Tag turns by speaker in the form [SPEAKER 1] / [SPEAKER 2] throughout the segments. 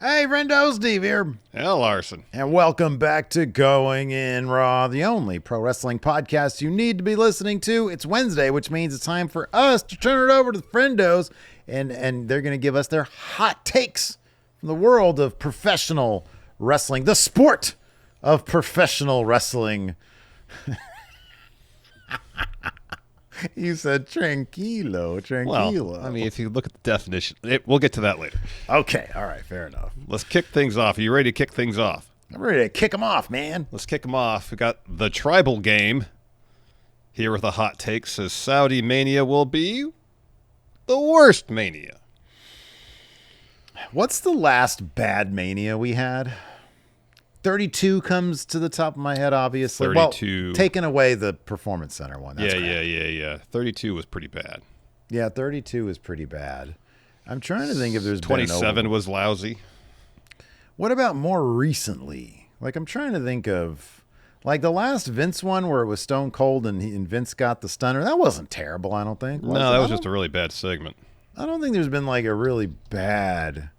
[SPEAKER 1] Hey, Friendo, Steve here.
[SPEAKER 2] Hell, Larson.
[SPEAKER 1] And welcome back to Going In Raw, the only pro wrestling podcast you need to be listening to. It's Wednesday, which means it's time for us to turn it over to the Friendos, and they're going to give us their hot takes from the world of professional wrestling, the sport of professional wrestling. You said tranquilo.
[SPEAKER 2] Well, I mean, if you look at the definition, we'll get to that later.
[SPEAKER 1] Okay, all right, fair enough.
[SPEAKER 2] Let's kick things off. Are you ready to kick things off?
[SPEAKER 1] I'm ready to kick them off, man.
[SPEAKER 2] Let's kick them off. We got the tribal game here with a hot take. Says Saudimania will be the worst Mania.
[SPEAKER 1] What's the last bad Mania we had? 32 comes to the top of my head, obviously.
[SPEAKER 2] 32.
[SPEAKER 1] Well, taking away the Performance Center one. That's
[SPEAKER 2] Yeah. 32 was pretty bad.
[SPEAKER 1] Yeah, 32 is pretty bad. I'm trying to think if there's
[SPEAKER 2] 27 was lousy.
[SPEAKER 1] What about more recently? Like, I'm trying to think of, like, the last Vince one where it was Stone Cold and Vince got the stunner. That wasn't terrible, I don't think.
[SPEAKER 2] No, that was just a really bad segment.
[SPEAKER 1] I don't think there's been, like, a really bad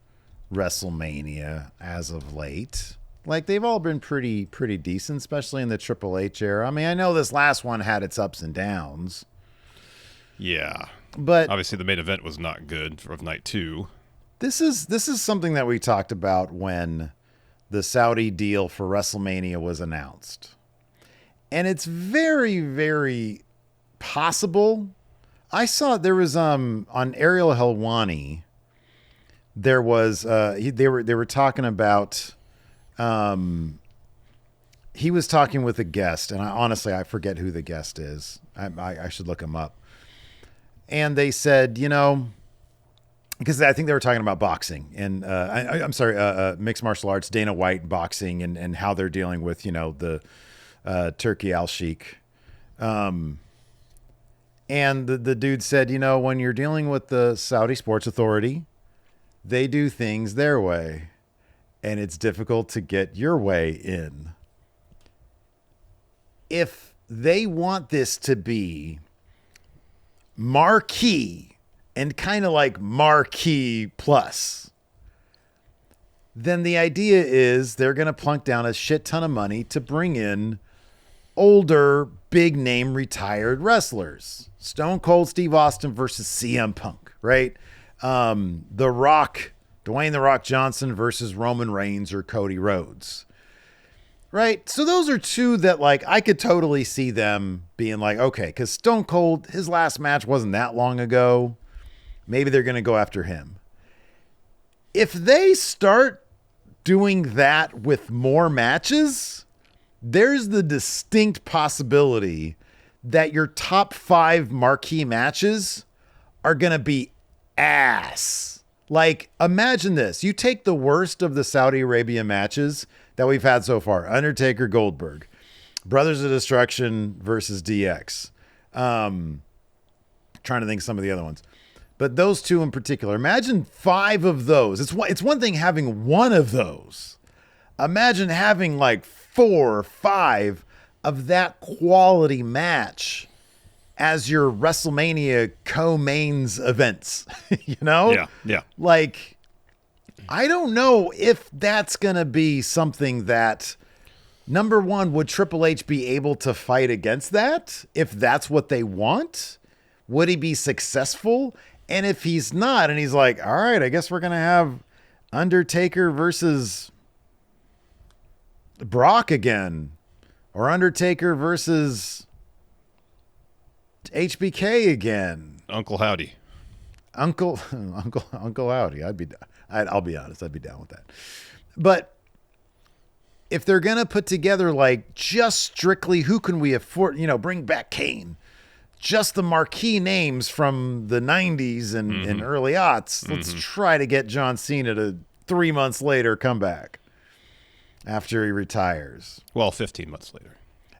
[SPEAKER 1] WrestleMania as of late. Like, they've all been pretty decent, especially in the Triple H era. I mean, I know this last one had its ups and downs.
[SPEAKER 2] Yeah.
[SPEAKER 1] But
[SPEAKER 2] obviously the main event was not good of night 2.
[SPEAKER 1] This is something that we talked about when the Saudi deal for WrestleMania was announced. And it's very, very possible. I saw there was on Ariel Helwani, there was they were talking about he was talking with a guest, and I forget who the guest is. I should look him up. And they said, because I think they were talking about boxing and I'm sorry, mixed martial arts, Dana White boxing and how they're dealing with, the Turkey Al-Sheikh. And the dude said, when you're dealing with the Saudi Sports Authority, they do things their way. And it's difficult to get your way in. If they want this to be marquee and kind of like marquee plus, then the idea is they're going to plunk down a shit ton of money to bring in older, big name retired wrestlers. Stone Cold Steve Austin versus CM Punk, right? The Rock, Dwayne "The Rock" Johnson versus Roman Reigns or Cody Rhodes. Right? So those are two that, like, I could totally see them being like, okay, because Stone Cold, his last match wasn't that long ago. Maybe they're going to go after him. If they start doing that with more matches, there's the distinct possibility that your top 5 marquee matches are going to be ass. Like, imagine this. You take the worst of the Saudi Arabia matches that we've had so far. Undertaker, Goldberg. Brothers of Destruction versus DX. Trying to think of some of the other ones. But those two in particular. Imagine 5 of those. It's one thing having one of those. Imagine having like 4 or 5 of that quality match as your WrestleMania co-mains events,
[SPEAKER 2] Yeah.
[SPEAKER 1] Like, I don't know if that's going to be something that, number one, would Triple H be able to fight against that? If that's what they want, would he be successful? And if he's not, and he's like, all right, I guess we're going to have Undertaker versus Brock again, or Undertaker versus HBK again.
[SPEAKER 2] Uncle Howdy.
[SPEAKER 1] Uncle Howdy. I'll be honest, I'd be down with that. But if they're going to put together, like, just strictly who can we afford, bring back Kane, just the marquee names from the 90s and early aughts, let's try to get John Cena to 3 months later come back after he retires.
[SPEAKER 2] Well, 15 months later.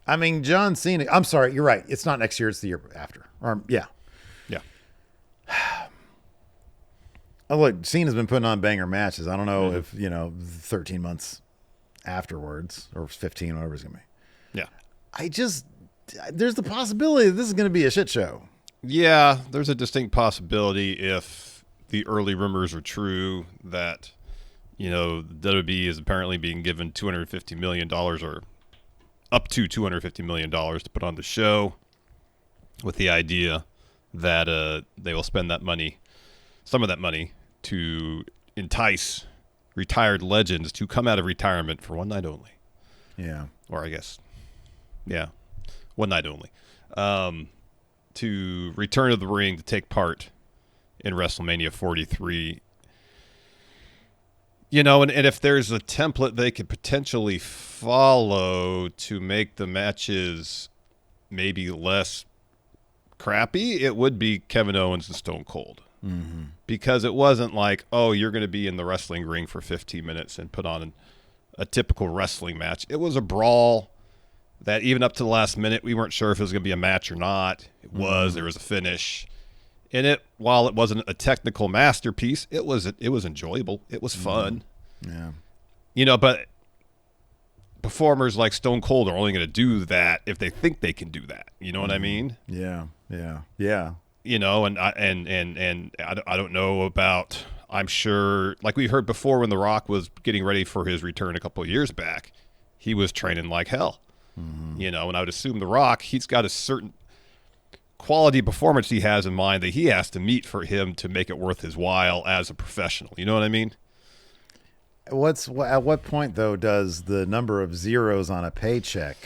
[SPEAKER 1] I mean, John Cena, I'm sorry, you're right. It's not next year, it's the year after. Yeah. Oh, look, Cena's been putting on banger matches. I don't know if, 13 months afterwards or 15, whatever it's going to be.
[SPEAKER 2] Yeah.
[SPEAKER 1] There's the possibility that this is going to be a shit show.
[SPEAKER 2] Yeah, there's a distinct possibility if the early rumors are true that WWE is apparently being given $250 million or up to $250 million to put on the show, with the idea that they will spend some of that money, to entice retired legends to come out of retirement for one night only.
[SPEAKER 1] Yeah.
[SPEAKER 2] Or I guess, yeah, one night only. To return to the ring to take part in WrestleMania 43. And if there's a template they could potentially follow to make the matches maybe less crappy, it would be Kevin Owens and Stone Cold.
[SPEAKER 1] Mm-hmm.
[SPEAKER 2] Because it wasn't like, oh, you're going to be in the wrestling ring for 15 minutes and put on a typical wrestling match. It was a brawl that even up to the last minute, we weren't sure if it was going to be a match or not. It was. There was a finish. And while it wasn't a technical masterpiece, it was enjoyable. It was fun.
[SPEAKER 1] Yeah.
[SPEAKER 2] But performers like Stone Cold are only going to do that if they think they can do that. You know what I mean?
[SPEAKER 1] Yeah. Yeah. Yeah.
[SPEAKER 2] And I don't know about, I'm sure, like we heard before when The Rock was getting ready for his return a couple of years back, he was training like hell.
[SPEAKER 1] Mm-hmm.
[SPEAKER 2] And I would assume The Rock, he's got a certain quality performance he has in mind that he has to meet for him to make it worth his while as a professional. You know what I mean?
[SPEAKER 1] At what point though does the number of zeros on a paycheck?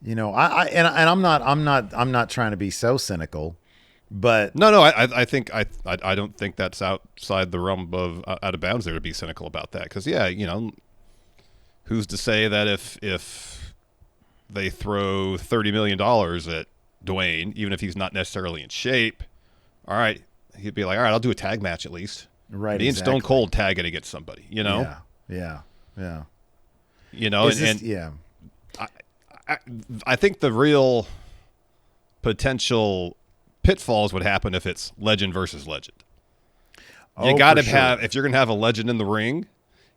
[SPEAKER 1] I'm not trying to be so cynical, but
[SPEAKER 2] no, I think I don't think that's outside the realm of out of bounds there to be cynical about that, because who's to say that if they throw $30 million at Dwayne, even if he's not necessarily in shape, all right, he'd be like, all right, I'll do a tag match at least.
[SPEAKER 1] Right.
[SPEAKER 2] Me and Stone Cold tagging against somebody,
[SPEAKER 1] Yeah.
[SPEAKER 2] I think the real potential pitfalls would happen if it's legend versus legend. You got to have, if you're going to have a legend in the ring,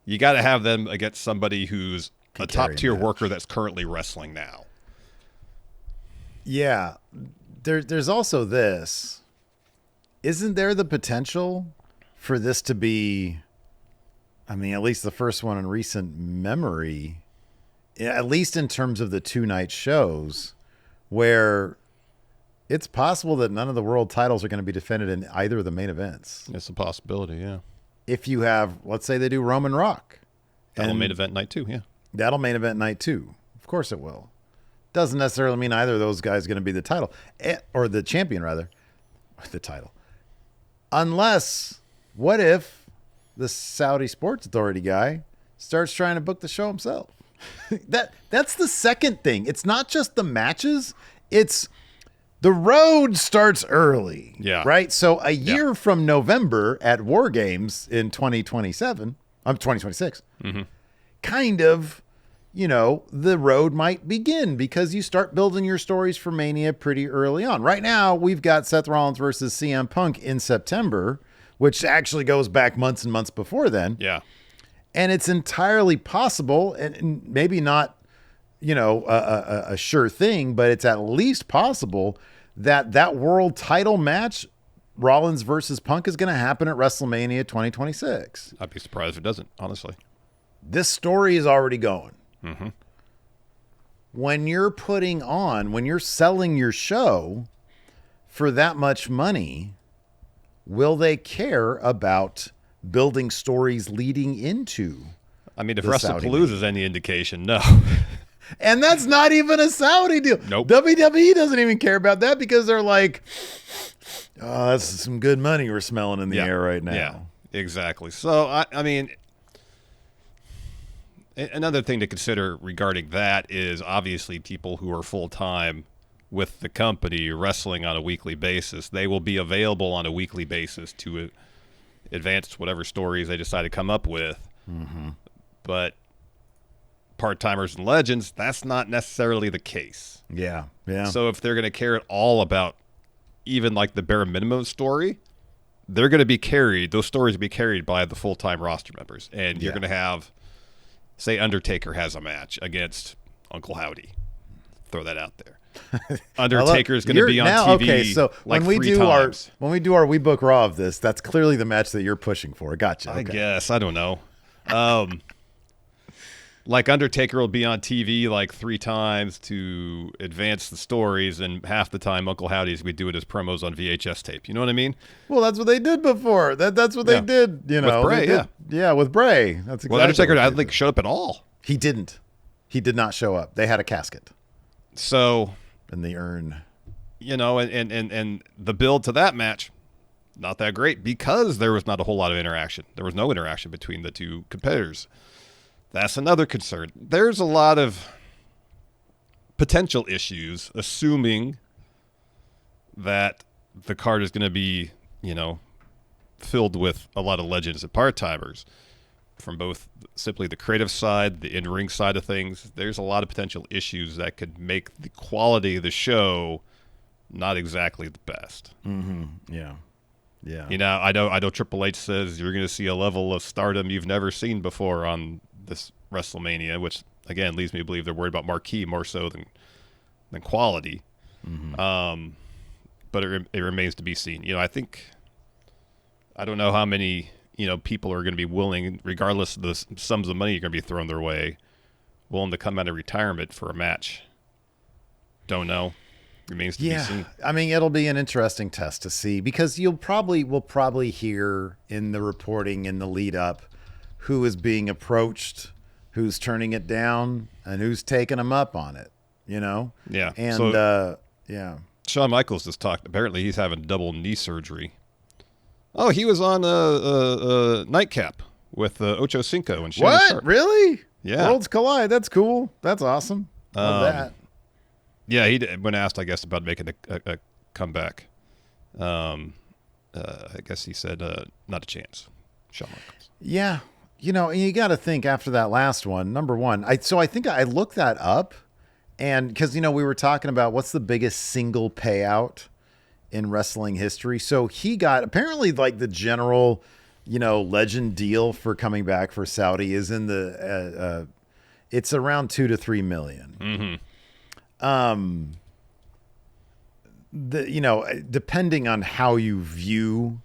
[SPEAKER 2] you got to have them against somebody who's a top tier worker that's currently wrestling now.
[SPEAKER 1] Yeah. There's also this. Isn't there the potential for this to be, at least the first one in recent memory, at least in terms of the 2-night shows, where it's possible that none of the world titles are going to be defended in either of the main events?
[SPEAKER 2] It's a possibility, yeah.
[SPEAKER 1] If you have, let's say they do Roman Rock.
[SPEAKER 2] That'll main event night 2, yeah.
[SPEAKER 1] That'll main event night 2. Of course it will. Doesn't necessarily mean either of those guys are going to be the title, or the champion rather, the title. Unless, what if the Saudi Sports Authority guy starts trying to book the show himself? That's the second thing. It's not just the matches. It's the road starts early.
[SPEAKER 2] Yeah.
[SPEAKER 1] Right? So a year from November at War Games in 2026, kind of, the road might begin because you start building your stories for Mania pretty early on. Right now, we've got Seth Rollins versus CM Punk in September, which actually goes back months and months before then.
[SPEAKER 2] Yeah.
[SPEAKER 1] And it's entirely possible, and maybe not, a sure thing, but it's at least possible that world title match, Rollins versus Punk, is going to happen at WrestleMania 2026.
[SPEAKER 2] I'd be surprised if it doesn't, honestly.
[SPEAKER 1] This story is already going.
[SPEAKER 2] Mm-hmm.
[SPEAKER 1] When you're selling your show for that much money, will they care about building stories leading into?
[SPEAKER 2] If WrestlePalooza is any indication, no.
[SPEAKER 1] And that's not even a Saudi deal.
[SPEAKER 2] Nope.
[SPEAKER 1] WWE doesn't even care about that because they're like, oh, that's some good money we're smelling in the air right now.
[SPEAKER 2] Yeah, exactly. So, another thing to consider regarding that is obviously people who are full-time with the company wrestling on a weekly basis. They will be available on a weekly basis to advance whatever stories they decide to come up with.
[SPEAKER 1] Mm-hmm.
[SPEAKER 2] But part-timers and legends, that's not necessarily the case.
[SPEAKER 1] Yeah.
[SPEAKER 2] So if they're going to care at all about even like the bare minimum story, they're going to be carried, those stories will be carried by the full-time roster members. And you're going to have, say, Undertaker has a match against Uncle Howdy. Throw that out there. Undertaker is going to be on TV.
[SPEAKER 1] Okay, so
[SPEAKER 2] like
[SPEAKER 1] when we
[SPEAKER 2] three
[SPEAKER 1] do
[SPEAKER 2] times.
[SPEAKER 1] our We Book Raw of this, that's clearly the match that you're pushing for. Gotcha. Okay.
[SPEAKER 2] I guess I don't know. Like Undertaker will be on TV like 3 times to advance the stories, and half the time Uncle Howdy's we do it as promos on VHS tape. You know what I mean?
[SPEAKER 1] Well, that's what they did before. That's what they did. You know,
[SPEAKER 2] with Bray,
[SPEAKER 1] yeah, with Bray. That's exactly.
[SPEAKER 2] Well, Undertaker I
[SPEAKER 1] what
[SPEAKER 2] don't
[SPEAKER 1] they
[SPEAKER 2] think
[SPEAKER 1] did.
[SPEAKER 2] showed up at all.
[SPEAKER 1] He didn't. He did not show up. They had a casket
[SPEAKER 2] So,
[SPEAKER 1] in the urn.
[SPEAKER 2] you know, and the build to that match, not that great because there was not a whole lot of interaction. There was no interaction between the two competitors. That's another concern. There's a lot of potential issues, assuming that the card is going to be, you know, filled with a lot of legends and part-timers from both simply the creative side, the in-ring side of things. There's a lot of potential issues that could make the quality of the show not exactly the best.
[SPEAKER 1] Mm-hmm. Yeah. Yeah.
[SPEAKER 2] You know, I know Triple H says you're going to see a level of stardom you've never seen before on this WrestleMania, which again leads me to believe they're worried about marquee more so than quality.
[SPEAKER 1] Mm-hmm.
[SPEAKER 2] But it remains to be seen. You know, I don't know how many, you know, people are going to be willing, regardless of the sums of money you're going to be thrown their way, willing to come out of retirement for a match. Don't know. Remains to be seen.
[SPEAKER 1] I mean, it'll be an interesting test to see because we'll probably hear in the reporting in the lead up who is being approached, who's turning it down, and who's taking them up on it. You know?
[SPEAKER 2] Yeah.
[SPEAKER 1] And
[SPEAKER 2] So,
[SPEAKER 1] yeah.
[SPEAKER 2] Shawn Michaels just talked. Apparently, he's having double knee surgery. Oh, he was on a nightcap with Ocho Cinco and Shannon
[SPEAKER 1] What?
[SPEAKER 2] Sharp.
[SPEAKER 1] Really?
[SPEAKER 2] Yeah.
[SPEAKER 1] Worlds collide. That's cool. That's awesome. Love that.
[SPEAKER 2] Yeah, he did, when asked, I guess, about making a comeback, I guess he said not a chance. Shawn Michaels.
[SPEAKER 1] Yeah. You know, and you got to think after that last one, number one, I think I looked that up, and because, you know, we were talking about what's the biggest single payout in wrestling history. So he got apparently like the general, you know, legend deal for coming back for Saudi is in the, it's around 2 to 3 million.
[SPEAKER 2] Mm-hmm.
[SPEAKER 1] You know, depending on how you view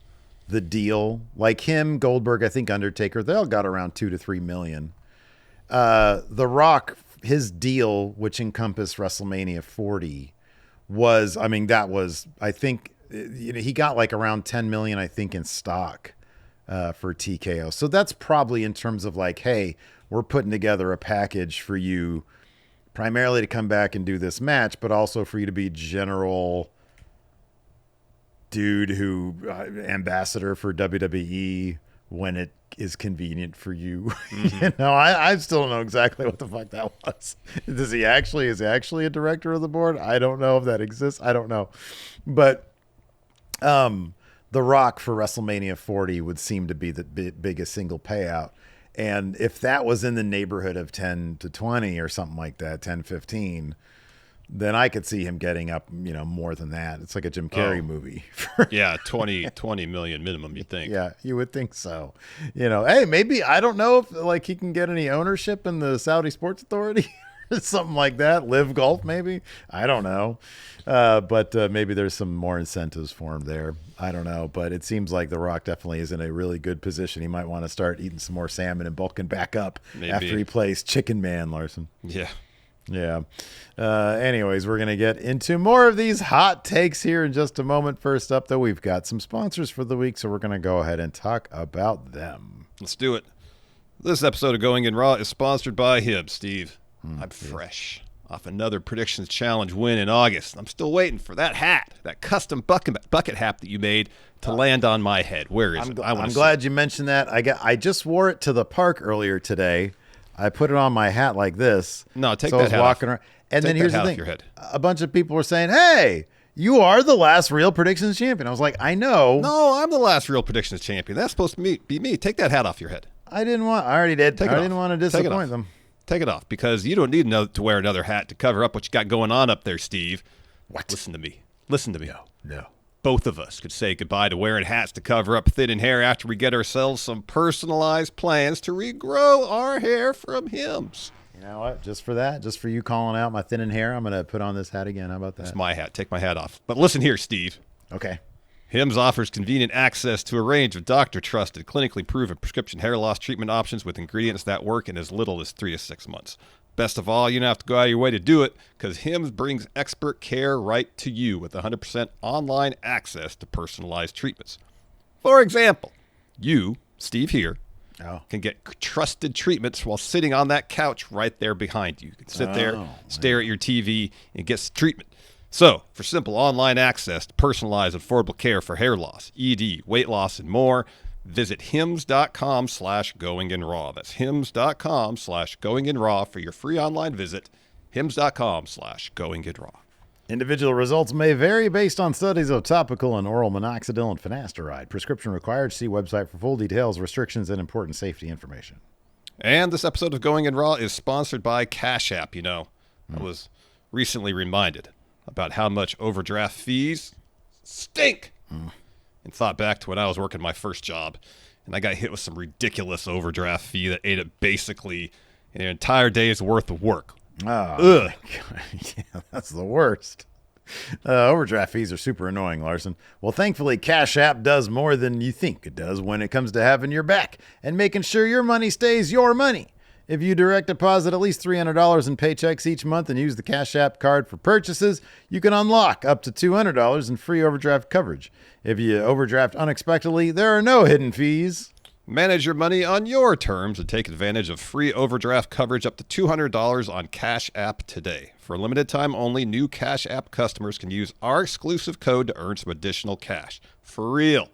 [SPEAKER 1] the deal, like him, Goldberg, I think Undertaker, they all got around 2 to 3 million. The Rock, his deal, which encompassed WrestleMania 40, was, I mean, that was, I think, you know, he got like around 10 million, I think, in stock for TKO. So that's probably in terms of like, hey, we're putting together a package for you primarily to come back and do this match, but also for you to be general dude who ambassador for WWE when it is convenient for you.
[SPEAKER 2] Mm-hmm.
[SPEAKER 1] You know, I still don't know exactly what the fuck that was. Is he actually a director of the board? I don't know if that exists. I don't know. But The Rock for WrestleMania 40 would seem to be the biggest single payout. And if that was in the neighborhood of 10 to 20 or something like that, 10, 15, then I could see him getting up, you know, more than that. It's like a Jim Carrey movie.
[SPEAKER 2] Yeah, 20 million minimum, you think.
[SPEAKER 1] Yeah, you would think so. You know, hey, maybe, I don't know if like he can get any ownership in the Saudi Sports Authority or something like that. Live Golf, maybe. I don't know. But maybe there's some more incentives for him there. I don't know. But it seems like The Rock definitely is in a really good position. He might want to start eating some more salmon and bulking back up after he plays Chicken Man, Larson.
[SPEAKER 2] Yeah.
[SPEAKER 1] Yeah. Anyways, we're going to get into more of these hot takes here in just a moment. First up, though, we've got some sponsors for the week, so we're going to go ahead and talk about them.
[SPEAKER 2] Let's do it. This episode of Going in Raw is sponsored by Hib, Steve. I'm fresh off another Predictions Challenge win in August. I'm still waiting for that hat, that custom bucket hat that you made to land on my head. Where is it?
[SPEAKER 1] I'm glad you mentioned that. I just wore it to the park earlier today. I put it on my hat like this.
[SPEAKER 2] No, take
[SPEAKER 1] so
[SPEAKER 2] that
[SPEAKER 1] I was
[SPEAKER 2] hat
[SPEAKER 1] walking
[SPEAKER 2] off.
[SPEAKER 1] around. And then
[SPEAKER 2] Take
[SPEAKER 1] here's
[SPEAKER 2] that
[SPEAKER 1] the
[SPEAKER 2] hat
[SPEAKER 1] thing.
[SPEAKER 2] off your head.
[SPEAKER 1] A bunch of people were saying, hey, you are the last real Predictions champion. I was like, I know.
[SPEAKER 2] No, I'm the last real Predictions champion. That's supposed to be me. Take that hat off your head.
[SPEAKER 1] I already did. I didn't want to disappoint them.
[SPEAKER 2] Take it off because you don't need to wear another hat to cover up what you got going on up there, Steve.
[SPEAKER 1] What?
[SPEAKER 2] Listen to me. Listen to me.
[SPEAKER 1] No.
[SPEAKER 2] Both of us could say goodbye to wearing hats to cover up thinning hair after we get ourselves some personalized plans to regrow our hair from Hims.
[SPEAKER 1] You know what? Just for that, just for you calling out my thinning hair, I'm going to put on this hat again. How about that?
[SPEAKER 2] It's my hat. Take my hat off. But listen here, Steve.
[SPEAKER 1] Okay.
[SPEAKER 2] Hims offers convenient access to a range of doctor-trusted, clinically proven prescription hair loss treatment options with ingredients that work in as little as 3 to 6 months. Best of all, you don't have to go out of your way to do it because Hims brings expert care right to you with 100% online access to personalized treatments. For example, you, Steve here, can get trusted treatments while sitting on that couch right there behind you. You can sit there, stare at your TV, and get treatment. So, for simple online access to personalized, affordable care for hair loss, ED, weight loss, and more, visit hims.com/goinginraw. That's hims.com/goinginraw for your free online visit. hims.com/goinginraw.
[SPEAKER 1] Individual results may vary based on studies of topical and oral minoxidil and finasteride. Prescription required. See website for full details, restrictions, and important safety information.
[SPEAKER 2] And this episode of Going In Raw is sponsored by Cash App. You know, I was recently reminded about how much overdraft fees stink. And thought back to when I was working my first job, and I got hit with some ridiculous overdraft fee that ate up basically an entire day's worth of work.
[SPEAKER 1] Oh, yeah, that's the worst. Overdraft fees are super annoying, Larson. Well, thankfully, Cash App does more than you think it does when it comes to having your back and making sure your money stays your money. If you direct deposit at least $300 in paychecks each month and use the Cash App card for purchases, you can unlock up to $200 in free overdraft coverage. If you overdraft unexpectedly, there are no hidden fees.
[SPEAKER 2] Manage your money on your terms and take advantage of free overdraft coverage up to $200 on Cash App today. For a limited time only, new Cash App customers can use our exclusive code to earn some additional cash. For real.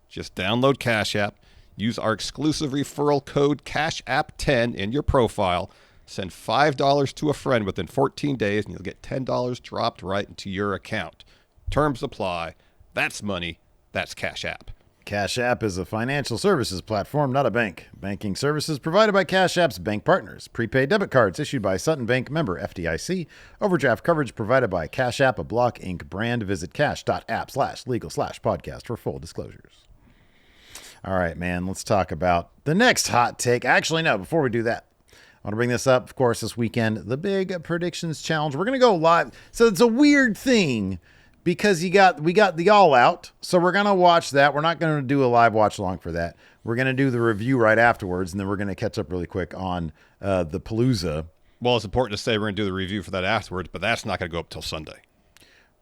[SPEAKER 2] Just download Cash App, use our exclusive referral code CashApp10 in your profile, send $5 to a friend within 14 days, and you'll get $10 dropped right into your account. Terms apply. That's money. That's Cash App.
[SPEAKER 1] Cash App is a financial services platform, not a bank. Banking services provided by Cash App's bank partners. Prepaid debit cards issued by Sutton Bank, member FDIC. Overdraft coverage provided by Cash App, a Block Inc. brand. Visit cash.app/legal/podcast for full disclosures. All right, man, let's talk about the next hot take. Actually, no, before we do that, I want to bring this up, of course, this weekend, the big predictions challenge. We're going to go live. So it's a weird thing because we got the All Out. So we're going to watch that. We're not going to do a live watch along for that. We're going to do the review right afterwards, and then we're going to catch up really quick on the Palooza.
[SPEAKER 2] Well, it's important to say we're going to do the review for that afterwards, but that's not going to go up till Sunday.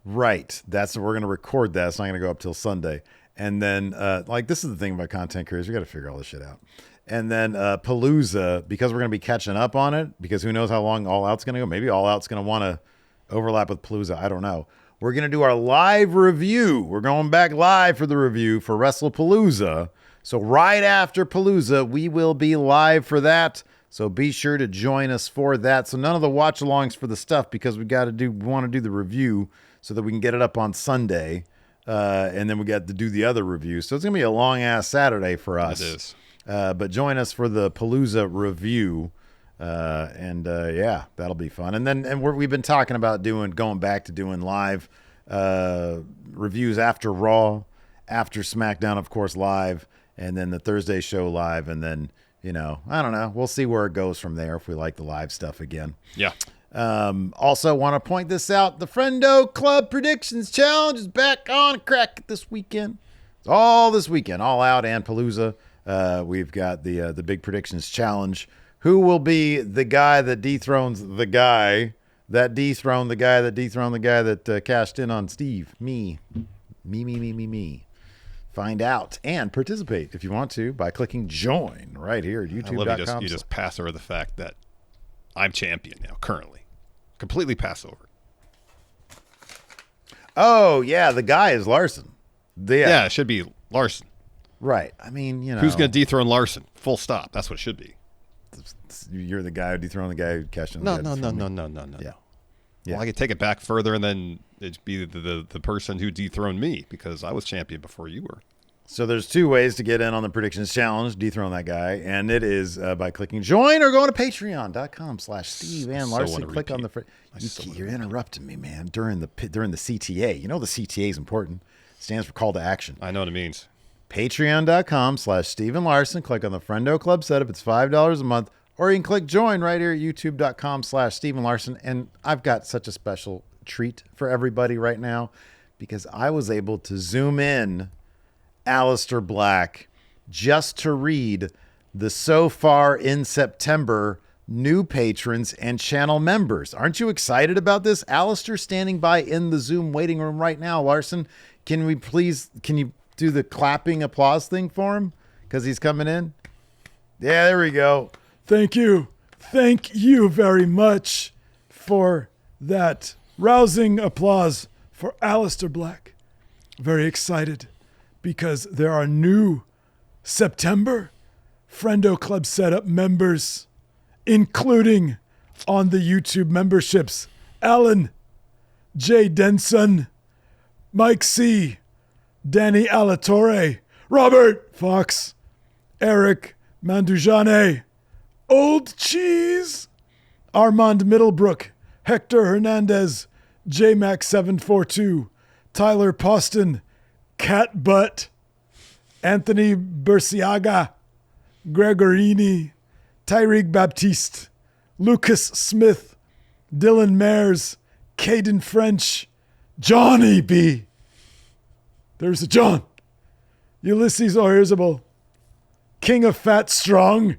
[SPEAKER 1] Right. We're going to record that. It's not going to go up till Sunday. And then, this is the thing about content creators. We got to figure all this shit out. And then Palooza, because we're going to be catching up on it, because who knows how long All Out's going to go. Maybe All Out's going to want to overlap with Palooza. I don't know. We're going to do our live review. We're going back live for the review for WrestlePalooza. So right after Palooza, we will be live for that. So be sure to join us for that. So none of the watch-alongs for the stuff, because we want to do the review so that we can get it up on Sunday. And then we got to do the other review. So it's going to be a long-ass Saturday for us. It is. But join us for the Palooza review. Yeah, that'll be fun. And we've been talking about going back to doing live reviews after Raw, after SmackDown, of course, live, and then the Thursday show live. And then, I don't know. We'll see where it goes from there if we like the live stuff again.
[SPEAKER 2] Yeah.
[SPEAKER 1] Also want to point this out. The Friendo Club Predictions Challenge is back on crack this weekend. It's all this weekend, All Out and Palooza. We've got the big predictions challenge. Who will be the guy that dethrones the guy that dethroned the guy that dethroned the guy that cashed in on Steve? Me. Find out and participate if you want to by clicking join right here at youtube.com.
[SPEAKER 2] I love you just pass over the fact that I'm champion now, currently. Completely pass over.
[SPEAKER 1] Oh, yeah, the guy is Larson.
[SPEAKER 2] Yeah, it should be Larson.
[SPEAKER 1] Right. I mean,
[SPEAKER 2] Who's going to dethrone Larson? Full stop. That's what it should be.
[SPEAKER 1] You're the guy who dethroned the guy who cashed in.
[SPEAKER 2] No.
[SPEAKER 1] Yeah.
[SPEAKER 2] Well, I could take it back further, and then it'd be the person who dethroned me because I was champion before you were.
[SPEAKER 1] So there's two ways to get in on the predictions challenge, dethrone that guy, and it is by clicking join or going to patreon.com/Steve and Larson. Click on the. You're interrupting me, man. During the CTA, the CTA is important. It stands for call to action.
[SPEAKER 2] I know what it means.
[SPEAKER 1] Patreon.com/Steve and Larson. Click on the Friendo Club setup. It's $5 a month. Or you can click join right here at youtube.com/Stephen Larson. And I've got such a special treat for everybody right now because I was able to zoom in Aleister Black just to read the so far in September new patrons and channel members. Aren't you excited about this? Aleister standing by in the Zoom waiting room right now. Larson, can you do the clapping applause thing for him? Because he's coming in. Yeah, there we go.
[SPEAKER 3] Thank you. Thank you very much for that rousing applause for Aleister Black. Very excited because there are new September Friendo Club setup members, including on the YouTube memberships, Alan, Jay Denson, Mike C., Danny Alatorre, Robert Fox, Eric Mandujane, Old Cheese, Armand Middlebrook, Hector Hernandez, JMac742, Tyler Poston, Cat Butt, Anthony Burciaga, Gregorini, Tyreek Baptiste, Lucas Smith, Dylan Mares, Caden French, Johnny B. There's a John. Ulysses Oyerzabal, King of Fat Strong,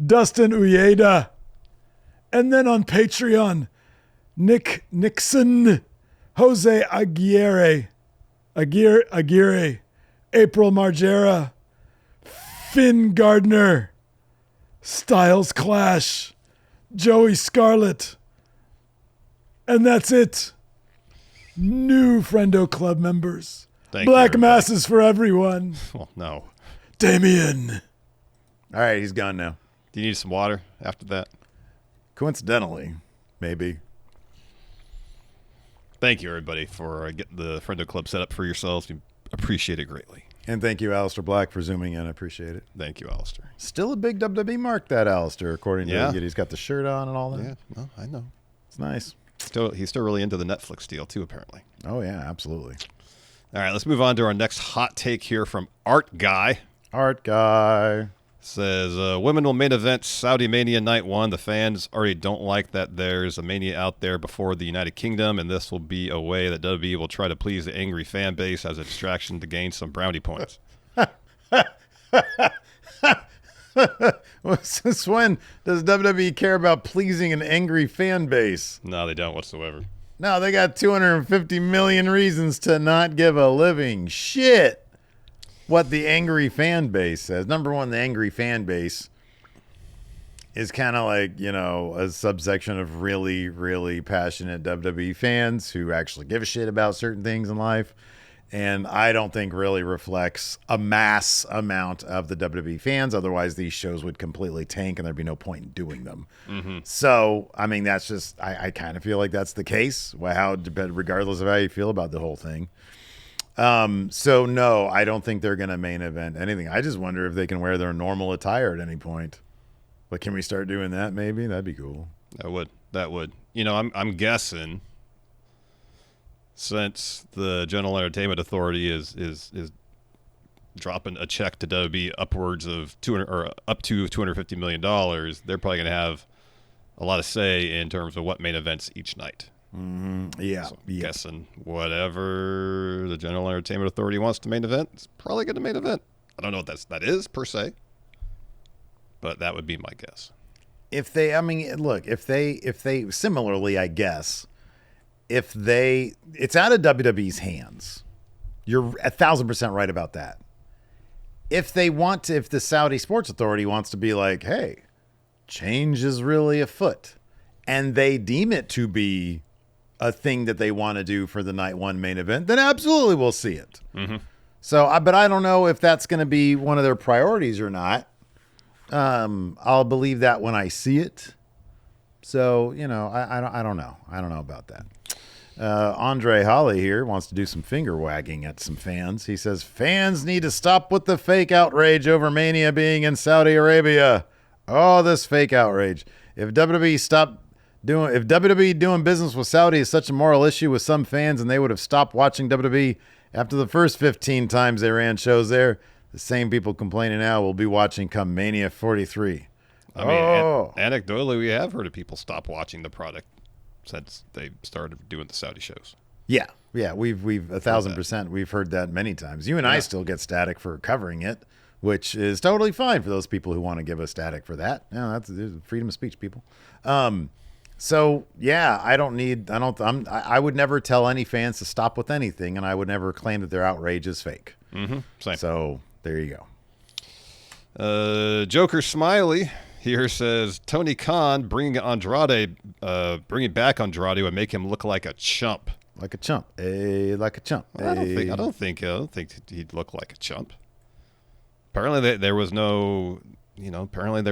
[SPEAKER 3] Dustin Uyeda, and then on Patreon, Nick Nixon, Jose Aguirre, April Margera, Finn Gardner, Styles Clash, Joey Scarlett, and that's it. New Friendo Club members. Black masses for everyone.
[SPEAKER 2] Well, no.
[SPEAKER 3] Damien.
[SPEAKER 1] All right, he's gone now.
[SPEAKER 2] Do you need some water after that?
[SPEAKER 1] Coincidentally, maybe.
[SPEAKER 2] Thank you, everybody, for getting the Friendo Club set up for yourselves. We appreciate it greatly.
[SPEAKER 1] And thank you, Aleister Black, for zooming in. I appreciate it.
[SPEAKER 2] Thank you, Aleister.
[SPEAKER 1] Still a big WWE mark, that Aleister, according to he's got the shirt on and all that.
[SPEAKER 2] Yeah, well, I know.
[SPEAKER 1] It's nice.
[SPEAKER 2] He's still really into the Netflix deal, too, apparently.
[SPEAKER 1] Oh, yeah, absolutely.
[SPEAKER 2] All right, let's move on to our next hot take here from Art Guy.
[SPEAKER 1] Art Guy.
[SPEAKER 2] Says, women will main event Saudimania Night 1. The fans already don't like that there's a Mania out there before the United Kingdom, and this will be a way that WWE will try to please the angry fan base as a distraction to gain some brownie points.
[SPEAKER 1] Since when does WWE care about pleasing an angry fan base?
[SPEAKER 2] No, they don't whatsoever.
[SPEAKER 1] No, they got 250 million reasons to not give a living shit what the angry fan base says. Number one, the angry fan base is kind of like, a subsection of really, really passionate WWE fans who actually give a shit about certain things in life. And I don't think really reflects a mass amount of the WWE fans. Otherwise, these shows would completely tank and there'd be no point in doing them. Mm-hmm. So, I mean, that's just, I kind of feel like that's the case, regardless of how you feel about the whole thing. So no, I don't think they're going to main event anything. I just wonder if they can wear their normal attire at any point. Like, can we start doing that maybe? That'd be cool.
[SPEAKER 2] That would. I'm guessing since the General Entertainment Authority is dropping a check to WWE upwards of up to $250 million, they're probably going to have a lot of say in terms of what main events each night.
[SPEAKER 1] Mm-hmm. Yeah.
[SPEAKER 2] So I'm guessing whatever the General Entertainment Authority wants to main event, it's probably going to main event. I don't know what that is per se, but that would be my guess.
[SPEAKER 1] If they similarly, I guess, it's out of WWE's hands. You're 1,000% right about that. If the Saudi Sports Authority wants to be like, hey, change is really afoot, and they deem it to be a thing that they want to do for the night one main event, then absolutely we'll see it. Mm-hmm. So, but I don't know if that's going to be one of their priorities or not. I'll believe that when I see it. So, I don't know. I don't know about that. Andre Holly here wants to do some finger wagging at some fans. He says, fans need to stop with the fake outrage over Mania being in Saudi Arabia. Oh, this fake outrage. If WWE doing business with Saudi is such a moral issue with some fans and they would have stopped watching WWE after the first 15 times they ran shows there, the same people complaining now will be watching come Mania 43.
[SPEAKER 2] I mean, anecdotally, we have heard of people stop watching the product since they started doing the Saudi shows.
[SPEAKER 1] Yeah, we've 1,000%. We've heard that many times. You and I still get static for covering it, which is totally fine for those people who want to give us static for that. Yeah, that's freedom of speech, people. So yeah, I would never tell any fans to stop with anything, and I would never claim that their outrage is fake.
[SPEAKER 2] Same.
[SPEAKER 1] So there you go.
[SPEAKER 2] Joker Smiley here says Tony Khan bringing back Andrade would make him look like a chump.
[SPEAKER 1] Like a chump. Like a chump.
[SPEAKER 2] I don't think he'd look like a chump. Apparently there was no. Andrade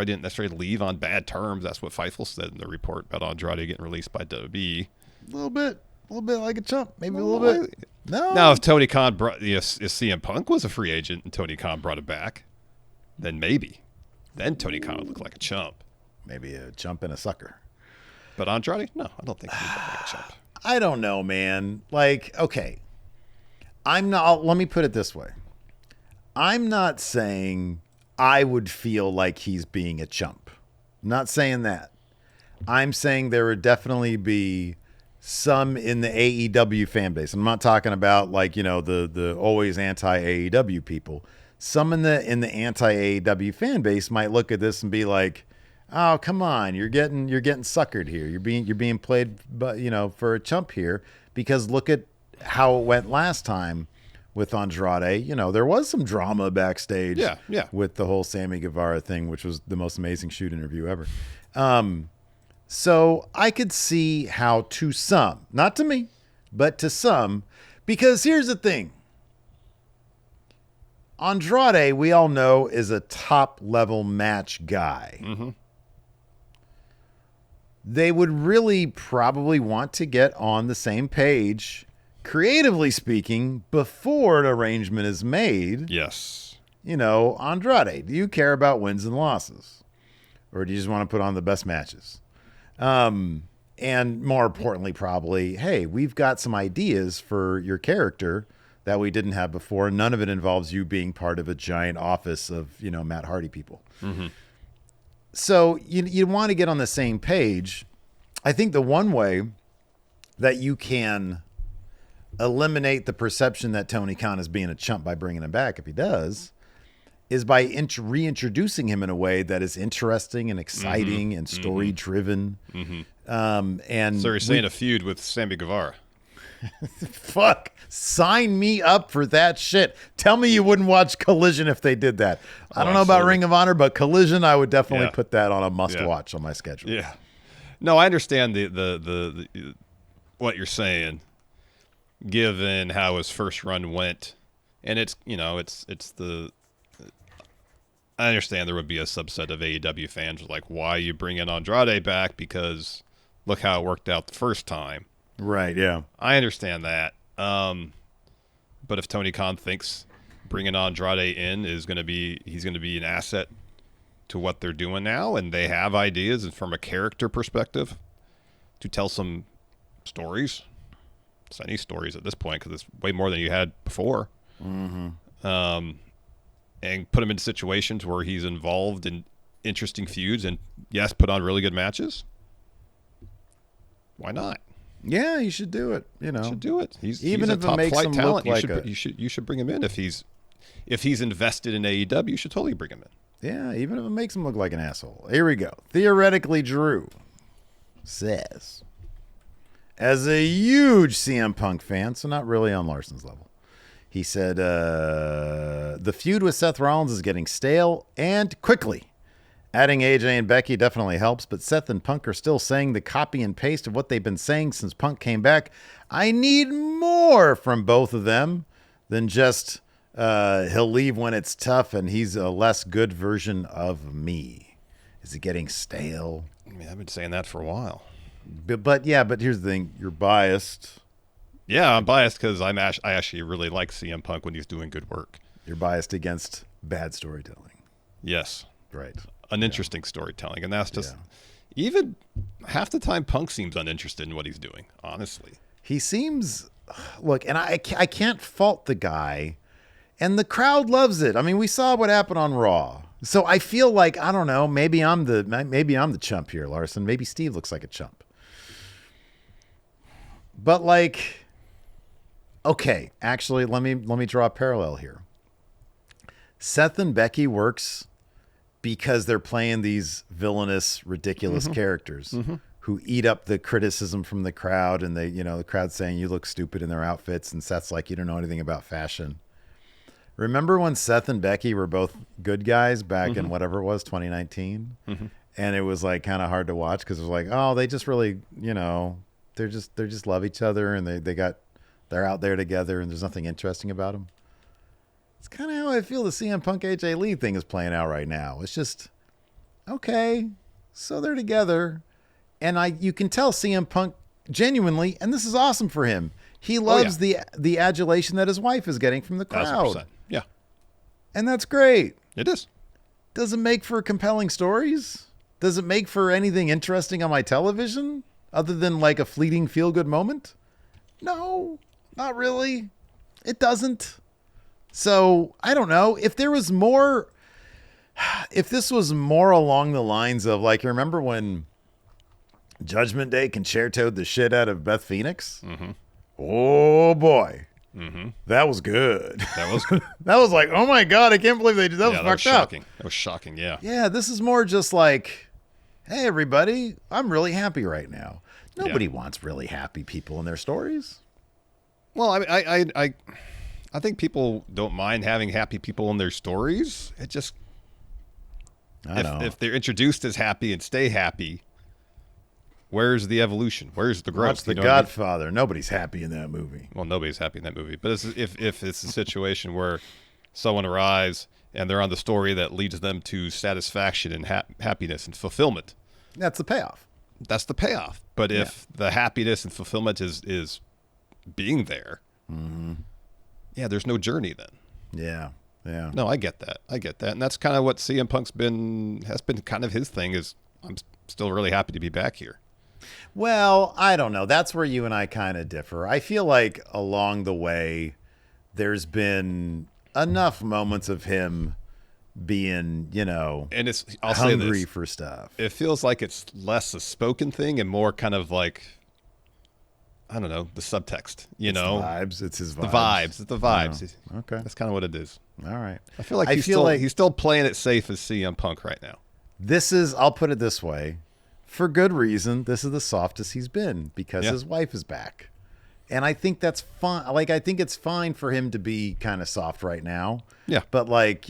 [SPEAKER 2] didn't necessarily leave on bad terms. That's what Fightful said in the report about Andrade getting released by WWE.
[SPEAKER 1] A little bit like a chump, maybe a little bit. No.
[SPEAKER 2] Now, if Tony Khan if CM Punk was a free agent and Tony Khan brought him back, then maybe. Then Tony Khan would look like a chump.
[SPEAKER 1] Maybe a chump and a sucker.
[SPEAKER 2] But Andrade? No, I don't think he'd look like a chump.
[SPEAKER 1] I don't know, man. Like, okay. Let me put it this way. I'm not saying I would feel like he's being a chump. I'm not saying that. I'm saying there would definitely be some in the AEW fan base. I'm not talking about the always anti-AEW people. Some in the anti-AEW fan base might look at this and be like, "Oh, come on, you're getting suckered here. You're being played, for a chump here because look at how it went last time with Andrade. There was some drama backstage, with the whole Sammy Guevara thing, which was the most amazing shoot interview ever. So I could see how to some, not to me, but to some, because here's the thing. Andrade, we all know, is a top-level match guy.
[SPEAKER 2] Mm-hmm.
[SPEAKER 1] They would really probably want to get on the same page, creatively speaking, before an arrangement is made.
[SPEAKER 2] Yes.
[SPEAKER 1] Andrade, do you care about wins and losses? Or do you just want to put on the best matches? And more importantly, probably, hey, we've got some ideas for your character that we didn't have before. None of it involves you being part of a giant office of, Matt Hardy people.
[SPEAKER 2] Mm-hmm.
[SPEAKER 1] So you want to get on the same page. I think the one way that you can eliminate the perception that Tony Khan is being a chump by bringing him back, if he does, is by reintroducing him in a way that is interesting and exciting and story-driven.
[SPEAKER 2] Mm-hmm. So you're saying a feud with Sammy Guevara?
[SPEAKER 1] Fuck. Sign me up for that shit. Tell me you wouldn't watch Collision if they did that. I don't know about Ring of Honor, but Collision, I would definitely put that on a must-watch on my schedule.
[SPEAKER 2] Yeah. No, I understand the what you're saying, given how his first run went, and it's the. I understand there would be a subset of AEW fans like, why you bring in Andrade back because look how it worked out the first time.
[SPEAKER 1] Right, yeah.
[SPEAKER 2] I understand that. But if Tony Khan thinks bringing Andrade in he's going to be an asset to what they're doing now, and they have ideas and from a character perspective to tell some stories. It's any stories at this point because it's way more than you had before.
[SPEAKER 1] Mm-hmm.
[SPEAKER 2] And put him in situations where he's involved in interesting feuds and, yes, put on really good matches. Why not?
[SPEAKER 1] Yeah, you should do it.
[SPEAKER 2] You should do it. He's
[SPEAKER 1] if
[SPEAKER 2] a
[SPEAKER 1] it
[SPEAKER 2] top
[SPEAKER 1] makes
[SPEAKER 2] flight
[SPEAKER 1] him
[SPEAKER 2] talent.
[SPEAKER 1] look like
[SPEAKER 2] you should bring him in if he's invested in AEW. You should totally bring him in.
[SPEAKER 1] Yeah, even if it makes him look like an asshole. Here we go. Theoretically, Drew says, as a huge CM Punk fan, so not really on Larson's level, he said, the feud with Seth Rollins is getting stale and quickly. Adding AJ and Becky definitely helps, but Seth and Punk are still saying the copy and paste of what they've been saying since Punk came back. I need more from both of them than just he'll leave when it's tough and he's a less good version of me. Is it getting stale?
[SPEAKER 2] I mean, I've been saying that for a while.
[SPEAKER 1] But here's the thing. You're biased.
[SPEAKER 2] Yeah, I'm biased because I actually really like CM Punk when he's doing good work.
[SPEAKER 1] You're biased against bad storytelling.
[SPEAKER 2] Yes.
[SPEAKER 1] Right.
[SPEAKER 2] Uninteresting storytelling. And that's just, even half the time Punk seems uninterested in what he's doing, honestly.
[SPEAKER 1] He seems, look, and I can't fault the guy, and the crowd loves it. I mean, we saw what happened on Raw. So I feel like, I don't know, maybe I'm the chump here, Larson. Maybe Steve looks like a chump. But like, okay, actually, let me draw a parallel here. Seth and Becky works because they're playing these villainous, ridiculous characters who eat up the criticism from the crowd, and the crowd saying you look stupid in their outfits, and Seth's like, you don't know anything about fashion. Remember when Seth and Becky were both good guys back in whatever it was, 2019? And it was like kind of hard to watch because it was like, oh, they just really, they just love each other, and they're out there together, and there's nothing interesting about them. It's kind of how I feel the CM Punk AJ Lee thing is playing out right now. It's just, okay, so they're together, and you can tell CM Punk genuinely, and this is awesome for him. He loves the adulation that his wife is getting from the crowd.
[SPEAKER 2] 1,000%. Yeah.
[SPEAKER 1] And that's great.
[SPEAKER 2] It is.
[SPEAKER 1] Does it make for compelling stories? Does it make for anything interesting on my television other than like a fleeting feel-good moment? No, not really. It doesn't. So I don't know if there was more, if this was more along the lines of like, you remember when Judgment Day concertoed the shit out of Beth Phoenix? Oh boy. That was good.
[SPEAKER 2] That was good.
[SPEAKER 1] That was like, oh my God, I can't believe they did that.
[SPEAKER 2] Yeah,
[SPEAKER 1] Was
[SPEAKER 2] that was
[SPEAKER 1] fucked up.
[SPEAKER 2] shocking. That was shocking, yeah.
[SPEAKER 1] Yeah, this is more just like, hey, everybody, I'm really happy right now. Nobody wants really happy people in their stories.
[SPEAKER 2] Well, I think people don't mind having happy people in their stories. It just, if they're introduced as happy and stay happy, where's the evolution? Where's the growth?
[SPEAKER 1] Watch The Godfather. Nobody's happy in that movie.
[SPEAKER 2] Well, nobody's happy in that movie. But if it's a situation where someone arrives and they're on the story that leads them to satisfaction and happiness and fulfillment,
[SPEAKER 1] That's the payoff.
[SPEAKER 2] that's the payoff. But if the happiness and fulfillment is being there, yeah, there's no journey then.
[SPEAKER 1] Yeah. Yeah.
[SPEAKER 2] No, I get that. And that's kind of what CM Punk's has been kind of his thing is I'm still really happy to be back here.
[SPEAKER 1] Well, I don't know. That's where you and I kind of differ. I feel like along the way, there's been enough moments of him being,
[SPEAKER 2] And I'll say
[SPEAKER 1] hungry
[SPEAKER 2] this,
[SPEAKER 1] for stuff.
[SPEAKER 2] it feels like it's less a spoken thing and more kind of like, I don't know, the subtext,
[SPEAKER 1] The vibes. It's his vibes.
[SPEAKER 2] It's the vibes.
[SPEAKER 1] Oh, okay.
[SPEAKER 2] That's kind of what it is.
[SPEAKER 1] All right.
[SPEAKER 2] I feel like he's still playing it safe as CM Punk right now.
[SPEAKER 1] I'll put it this way. For good reason, this is the softest he's been because his wife is back. And I think that's fine. Like, I think it's fine for him to be kind of soft right now.
[SPEAKER 2] Yeah.
[SPEAKER 1] But like,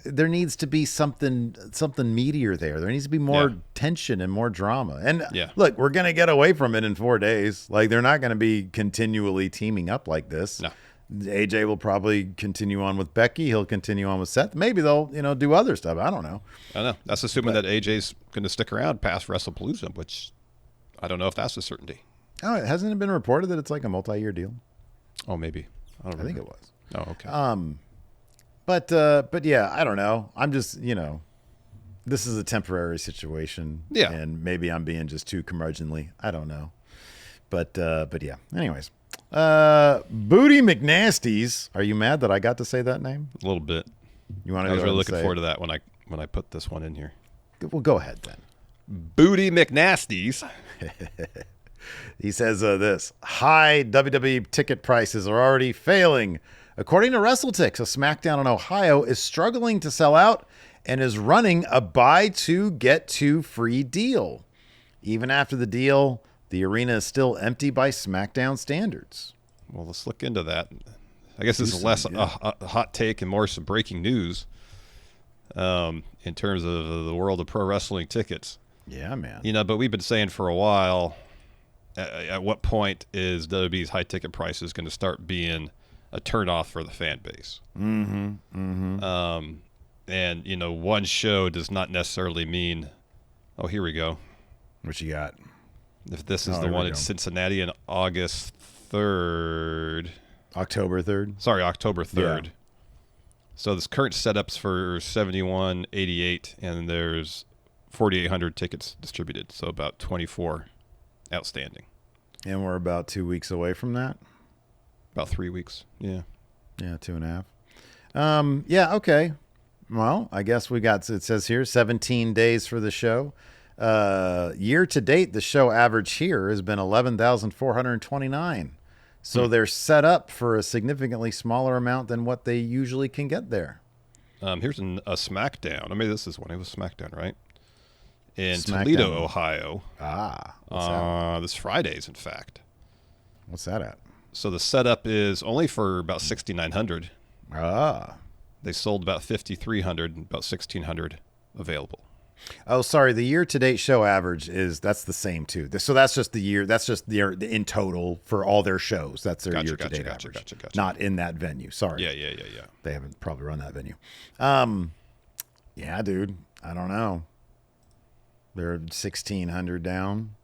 [SPEAKER 1] there needs to be something meatier there. There needs to be more tension and more drama. And look, we're going to get away from it in 4 days. Like, they're not going to be continually teaming up like this.
[SPEAKER 2] No.
[SPEAKER 1] AJ will probably continue on with Becky. He'll continue on with Seth. Maybe they'll, do other stuff. I don't know.
[SPEAKER 2] I know. That's assuming that AJ's going to stick around past WrestlePalooza, which I don't know if that's a certainty.
[SPEAKER 1] Oh, hasn't it been reported that it's like a multi-year deal?
[SPEAKER 2] Oh, maybe. I don't
[SPEAKER 1] I think it was.
[SPEAKER 2] Oh, okay.
[SPEAKER 1] But yeah, I don't know. I'm just, this is a temporary situation.
[SPEAKER 2] Yeah.
[SPEAKER 1] And maybe I'm being just too curmudgeonly. I don't know. But yeah. Anyways, Booty McNasties. Are you mad that I got to say that name?
[SPEAKER 2] A little bit.
[SPEAKER 1] You want to?
[SPEAKER 2] I was really looking forward to that when I put this one in here.
[SPEAKER 1] Well, go ahead then.
[SPEAKER 2] Booty McNasties.
[SPEAKER 1] He says this. High WWE ticket prices are already failing. According to WrestleTix, a SmackDown in Ohio is struggling to sell out and is running a buy two, get two free deal. Even after the deal, the arena is still empty by SmackDown standards.
[SPEAKER 2] Well, let's look into that. I guess this is less a hot take and more some breaking news in terms of the world of pro wrestling tickets.
[SPEAKER 1] Yeah, man.
[SPEAKER 2] But we've been saying for a while, at what point is WWE's high ticket prices going to start being a turnoff for the fan base? And, one show does not necessarily mean, oh, here we go.
[SPEAKER 1] What you got?
[SPEAKER 2] If this is the one in Cincinnati on August 3rd.
[SPEAKER 1] October 3rd?
[SPEAKER 2] Sorry, October 3rd.
[SPEAKER 1] Yeah.
[SPEAKER 2] So this current setup's for $71.88, and there's 4,800 tickets distributed, so about 24 outstanding.
[SPEAKER 1] And we're about 2 weeks away from that?
[SPEAKER 2] About 3 weeks, yeah.
[SPEAKER 1] Yeah, 2.5. Yeah, okay. Well, I guess we got, it says here, 17 days for the show. Year to date, the show average here has been 11,429. So they're set up for a significantly smaller amount than what they usually can get there.
[SPEAKER 2] Here's a SmackDown. I mean, this is one. It was SmackDown, right? In
[SPEAKER 1] SmackDown.
[SPEAKER 2] Toledo, Ohio.
[SPEAKER 1] What's that?
[SPEAKER 2] This Friday's, in fact.
[SPEAKER 1] What's that at?
[SPEAKER 2] So the setup is only for about 6,900. They sold about 5,300, about 1,600 available.
[SPEAKER 1] Oh, sorry. The year-to-date show average that's the same too. So that's just the year. That's just the in total for all their shows. That's their year-to-date average.
[SPEAKER 2] Gotcha.
[SPEAKER 1] Not in that venue. Sorry.
[SPEAKER 2] Yeah.
[SPEAKER 1] They haven't probably run that venue. Yeah, dude. I don't know. They're 1,600 down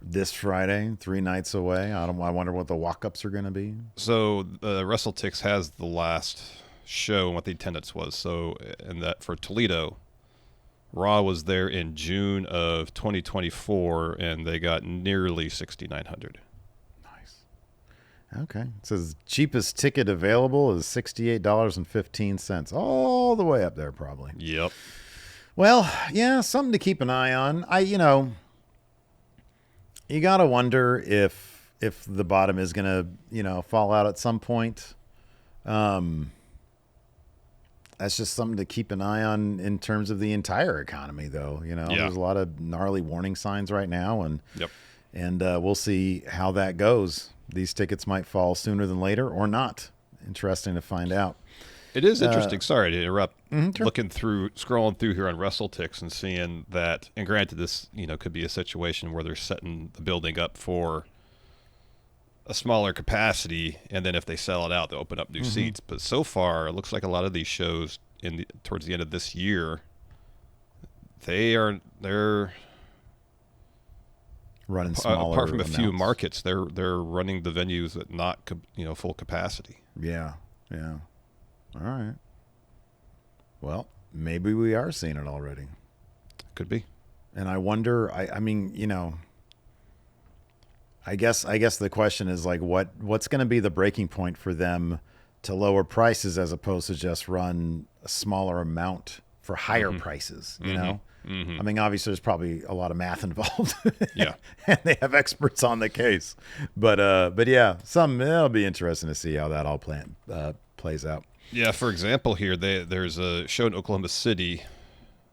[SPEAKER 1] this Friday, 3 nights away. I wonder what the walk-ups are going to be.
[SPEAKER 2] So WrestleTix has the last show and what the attendance was. So, and that for Toledo, Raw was there in June of 2024, and they got nearly 6,900.
[SPEAKER 1] Nice. Okay. It says cheapest ticket available is $68.15. All the way up there, probably.
[SPEAKER 2] Yep.
[SPEAKER 1] Well, yeah, something to keep an eye on. You got to wonder if the bottom is going to, fall out at some point. That's just something to keep an eye on in terms of the entire economy, though. There's a lot of gnarly warning signs right now, and we'll see how that goes. These tickets might fall sooner than later or not. Interesting to find out.
[SPEAKER 2] It is interesting. Sorry to interrupt.
[SPEAKER 1] Sure.
[SPEAKER 2] Scrolling through here on WrestleTix and seeing that, and granted, this could be a situation where they're setting the building up for a smaller capacity, and then if they sell it out, they'll open up new seats. But so far, it looks like a lot of these shows towards the end of this year, they're
[SPEAKER 1] running smaller.
[SPEAKER 2] Apart from a few
[SPEAKER 1] amounts.
[SPEAKER 2] markets, they're running the venues at not full capacity.
[SPEAKER 1] Yeah. All right. Well, maybe we are seeing it already.
[SPEAKER 2] Could be.
[SPEAKER 1] And I wonder. I guess the question is like, what's going to be the breaking point for them to lower prices as opposed to just run a smaller amount for higher prices? You know. I mean, obviously, there's probably a lot of math involved.
[SPEAKER 2] Yeah,
[SPEAKER 1] and they have experts on the case. But yeah, it'll be interesting to see how that all plays out.
[SPEAKER 2] Yeah, for example, here there's a show in Oklahoma City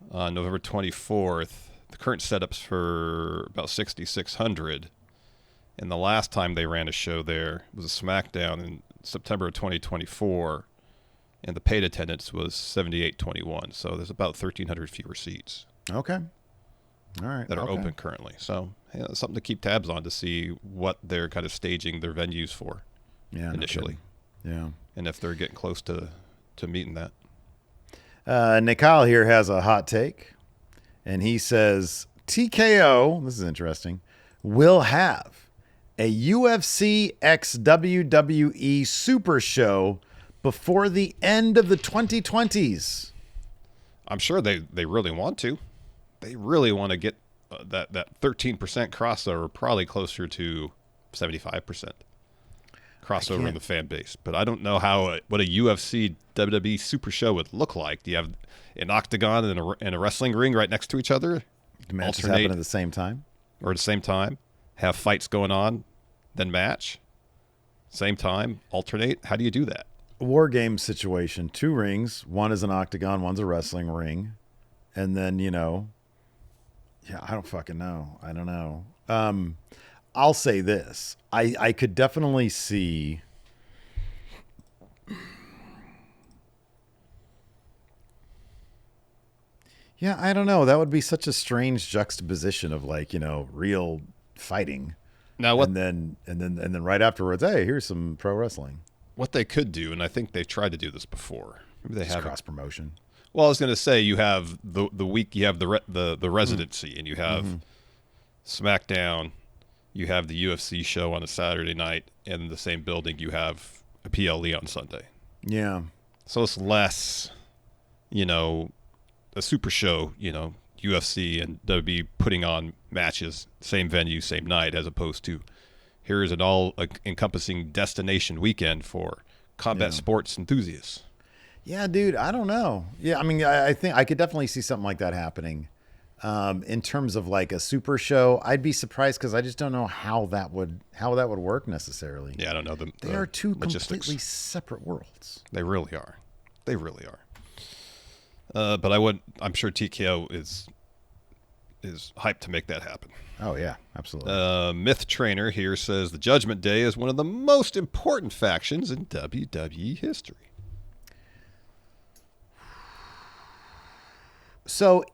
[SPEAKER 2] on November 24th. The current setup's for about 6,600, and the last time they ran a show there was a SmackDown in September of 2024, and the paid attendance was 7,821. So there's about 1,300 fewer seats.
[SPEAKER 1] Okay. All right.
[SPEAKER 2] That are open currently. So something to keep tabs on to see what they're kind of staging their venues for initially.
[SPEAKER 1] Yeah.
[SPEAKER 2] And if they're getting close to meeting that.
[SPEAKER 1] Nikal here has a hot take, and he says TKO, this is interesting, will have a UFC X WWE Super Show before the end of the 2020s.
[SPEAKER 2] I'm sure they really want to. They really want to get that 13% crossover, probably closer to 75%. Crossover in the fan base, but I don't know what a UFC WWE Super Show would look like. Do you have an octagon and a wrestling ring right next to each other?
[SPEAKER 1] The matches happen at the same time,
[SPEAKER 2] or at the same time, have fights going on, then match, same time, alternate. How do you do that?
[SPEAKER 1] War game situation: 2 rings, one is an octagon, one's a wrestling ring, and then I don't fucking know. I don't know. I'll say this. I could definitely see I don't know. That would be such a strange juxtaposition of real fighting.
[SPEAKER 2] Now what?
[SPEAKER 1] And then right afterwards, hey, here's some pro wrestling.
[SPEAKER 2] What they could do, and I think they've tried to do this before. Maybe they have
[SPEAKER 1] cross promotion.
[SPEAKER 2] Well, I was going to say you have the week, you have the residency, and you have SmackDown. You have the UFC show on a Saturday night, and in the same building you have a PLE on Sunday.
[SPEAKER 1] Yeah.
[SPEAKER 2] So it's less, a super show, UFC and WWE putting on matches, same venue, same night, as opposed to here is an all-encompassing destination weekend for combat sports enthusiasts.
[SPEAKER 1] Yeah, dude, I don't know. Yeah, I mean, I think I could definitely see something like that happening. In terms of like a super show, I'd be surprised because I just don't know how that would work necessarily.
[SPEAKER 2] Yeah, I don't know.
[SPEAKER 1] They are two
[SPEAKER 2] logistics.
[SPEAKER 1] completely separate worlds.
[SPEAKER 2] They really are. They really are. But I'm sure TKO is hyped to make that happen.
[SPEAKER 1] Oh yeah, absolutely.
[SPEAKER 2] Myth Trainer here says the Judgment Day is one of the most important factions in WWE history.
[SPEAKER 1] So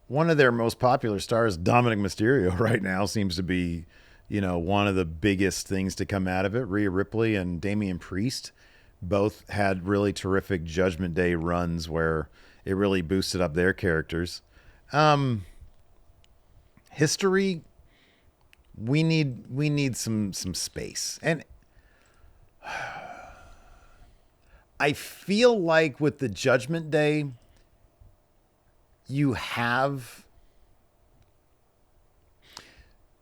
[SPEAKER 1] one of their most popular stars, Dominic Mysterio, right now seems to be, one of the biggest things to come out of it. Rhea Ripley and Damian Priest both had really terrific Judgment Day runs where it really boosted up their characters. History, we need some space. And I feel like with the Judgment Day, you have.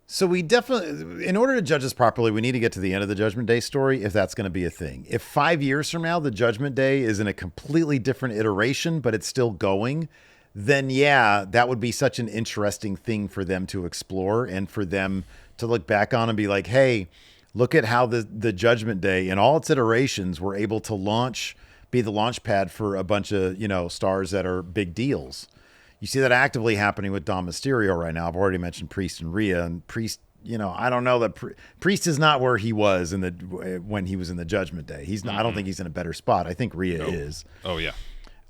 [SPEAKER 1] So we definitely, in order to judge this properly, we need to get to the end of the Judgment Day story if that's going to be a thing. If 5 years from now, the Judgment Day is in a completely different iteration, but it's still going, then yeah, that would be such an interesting thing for them to explore and for them to look back on and be like, hey, look at how the Judgment Day in all its iterations were able to be the launch pad for a bunch of, stars that are big deals. You see that actively happening with Dom Mysterio right now. I've already mentioned Priest and Rhea, and Priest, I don't know that Priest is not where he was when he was in the Judgment Day. He's not. I don't think he's in a better spot. I think Rhea is.
[SPEAKER 2] Oh yeah.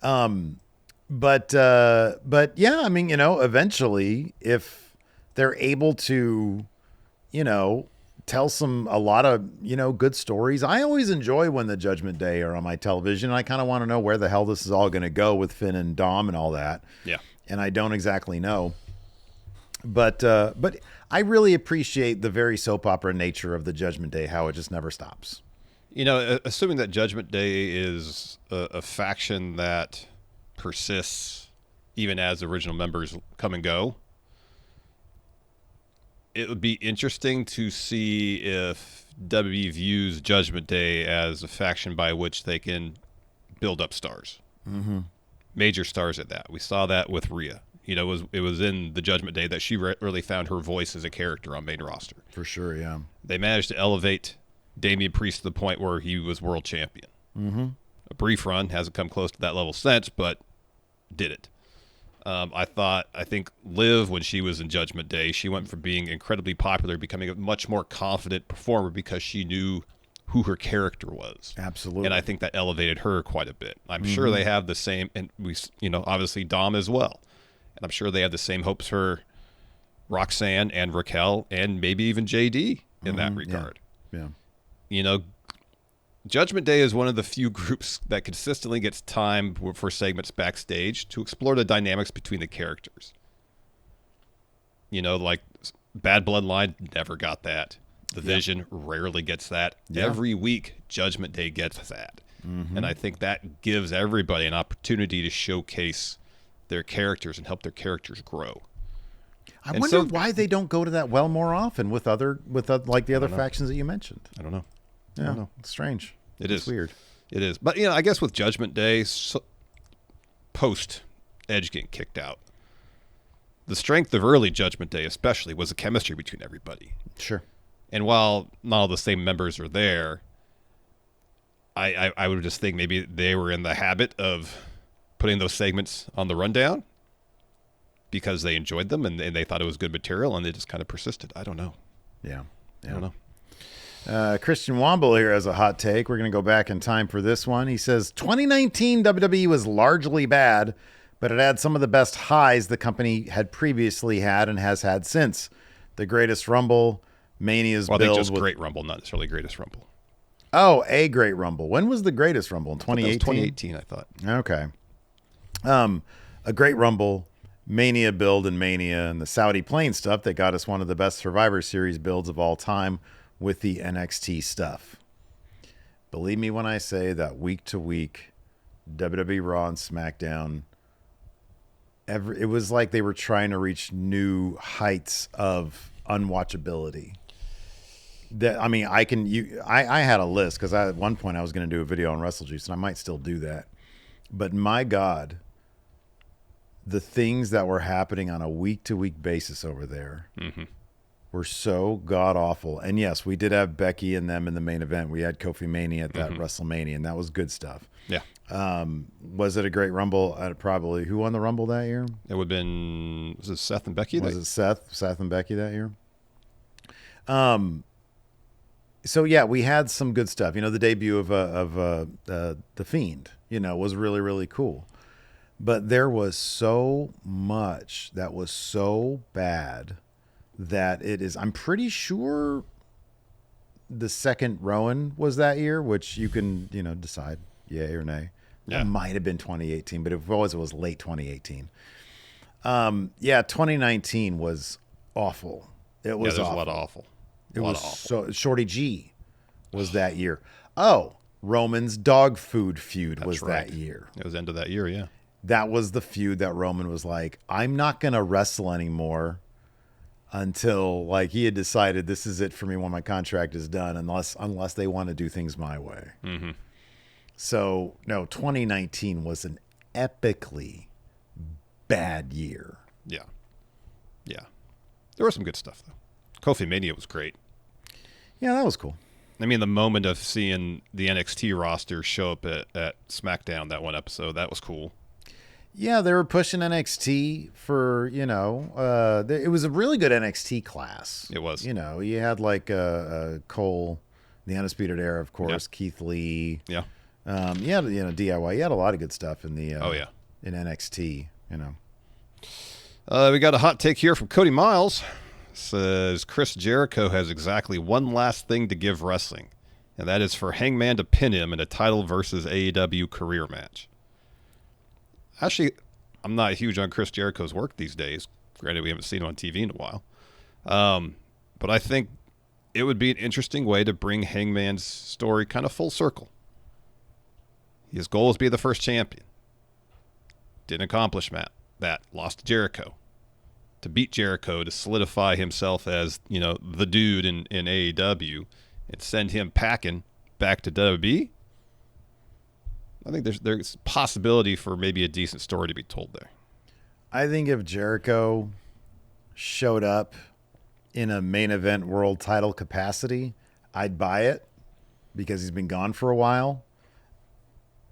[SPEAKER 1] But yeah, I mean, eventually if they're able to, tell a lot of, good stories. I always enjoy when the Judgment Day are on my television. I kind of want to know where the hell this is all going to go with Finn and Dom and all that.
[SPEAKER 2] Yeah.
[SPEAKER 1] And I don't exactly know. But I really appreciate the very soap opera nature of the Judgment Day, how it just never stops.
[SPEAKER 2] Assuming that Judgment Day is a faction that persists even as original members come and go, it would be interesting to see if WWE views Judgment Day as a faction by which they can build up stars.
[SPEAKER 1] Mm-hmm.
[SPEAKER 2] Major stars at that. We saw that with Rhea. It was in the Judgment Day that she really found her voice as a character on main roster.
[SPEAKER 1] For sure, yeah.
[SPEAKER 2] They managed to elevate Damian Priest to the point where he was world champion.
[SPEAKER 1] Mm-hmm.
[SPEAKER 2] A brief run, hasn't come close to that level since, but did it. I think Liv, when she was in Judgment Day, she went from being incredibly popular, becoming a much more confident performer because she knew who her character was.
[SPEAKER 1] Absolutely.
[SPEAKER 2] And I think that elevated her quite a bit. I'm sure they have the same, and obviously Dom as well. And I'm sure they have the same hopes for Roxanne and Raquel and maybe even JD in that regard.
[SPEAKER 1] Yeah.
[SPEAKER 2] Judgment Day is one of the few groups that consistently gets time for segments backstage to explore the dynamics between the characters. Like Bad Bloodline never got that. The Vision rarely gets that.
[SPEAKER 1] Yeah.
[SPEAKER 2] Every week, Judgment Day gets that.
[SPEAKER 1] Mm-hmm.
[SPEAKER 2] And I think that gives everybody an opportunity to showcase their characters and help their characters grow.
[SPEAKER 1] I wonder why they don't go to that well more often with like the other factions that you mentioned.
[SPEAKER 2] I don't know.
[SPEAKER 1] Yeah,
[SPEAKER 2] I don't know.
[SPEAKER 1] It's strange.
[SPEAKER 2] It's
[SPEAKER 1] weird.
[SPEAKER 2] It is. But, I guess with Judgment Day, post Edge getting kicked out, the strength of early Judgment Day especially was the chemistry between everybody.
[SPEAKER 1] Sure.
[SPEAKER 2] And while not all the same members are there, I would just think maybe they were in the habit of putting those segments on the rundown because they enjoyed them and they thought it was good material and they just kind of persisted. I don't know.
[SPEAKER 1] Yeah.
[SPEAKER 2] I don't know.
[SPEAKER 1] Christian Womble here has a hot take. We're going to go back in time for this one. He says 2019 WWE was largely bad, but it had some of the best highs the company had previously had and has had since. The Greatest Rumble, Mania's
[SPEAKER 2] Well, I
[SPEAKER 1] build.
[SPEAKER 2] think just Great Rumble, not necessarily Greatest Rumble.
[SPEAKER 1] Oh, a Great Rumble. When was the Greatest Rumble? In 2018?
[SPEAKER 2] 2018, I thought.
[SPEAKER 1] Okay. A Great Rumble, Mania build and Mania, and the Saudi plane stuff that got us one of the best Survivor Series builds of all time with the NXT stuff. Believe me when I say that week to week, WWE Raw and SmackDown, it was like they were trying to reach new heights of unwatchability. That I mean, I had a list because at one point I was going to do a video on Wrestle Juice, and I might still do that. But my God, the things that were happening on a week-to-week basis over there were so god-awful. And yes, we did have Becky and them in the main event. We had Kofi Mania at that WrestleMania, and that was good stuff.
[SPEAKER 2] Yeah.
[SPEAKER 1] Was it a great Rumble? Probably. Who won the Rumble that year?
[SPEAKER 2] It would have been, was it Seth and Becky?
[SPEAKER 1] Was it Seth and Becky that year? So yeah, we had some good stuff. You know, the debut of the Fiend, you know, was really, really cool. But there was so much that was so bad that it is. I'm pretty sure the second Rowan was that year, which you can, you know, decide yay or nay.
[SPEAKER 2] Yeah.
[SPEAKER 1] It might have been 2018, but if it was late 2018. Yeah, 2019 was awful. It was
[SPEAKER 2] there's
[SPEAKER 1] awful.
[SPEAKER 2] a lot of awful.
[SPEAKER 1] It was so Shorty G was that year. Oh, Roman's dog food feud was that year.
[SPEAKER 2] It was end of that year, yeah.
[SPEAKER 1] That was the feud that Roman was like, I'm not going to wrestle anymore until like he had decided this is it for me when my contract is done, unless they want to do things my way.
[SPEAKER 2] Mm-hmm.
[SPEAKER 1] So, no, 2019 was an epically bad year.
[SPEAKER 2] Yeah. Yeah. There was some good stuff, though. Kofi Mania was great.
[SPEAKER 1] Yeah, that was cool.
[SPEAKER 2] I mean, the moment of seeing the NXT roster show up at SmackDown, that one episode, that was cool.
[SPEAKER 1] Yeah, they were pushing NXT for, you know, it was a really good NXT class.
[SPEAKER 2] It was.
[SPEAKER 1] You know, you had like Cole, the Undisputed Era, of course, Keith Lee.
[SPEAKER 2] Yeah.
[SPEAKER 1] You had, you know, DIY. You had a lot of good stuff in the in NXT, you know.
[SPEAKER 2] We got a hot take here from Cody Miles. Says Chris Jericho has exactly one last thing to give wrestling, and that is for Hangman to pin him in a title versus AEW career match. Actually, I'm not huge on Chris Jericho's work these days. Granted, we haven't seen him on TV in a while. But I think it would be an interesting way to bring Hangman's story kind of full circle. His goal is to be the first champion. Didn't accomplish that. Lost to Jericho. To beat Jericho, to solidify himself as, you know, the dude in AEW and send him packing back to WWE. I think there's possibility for maybe a decent story to be told there.
[SPEAKER 1] I think if Jericho showed up in a main event world title capacity, I'd buy it because he's been gone for a while.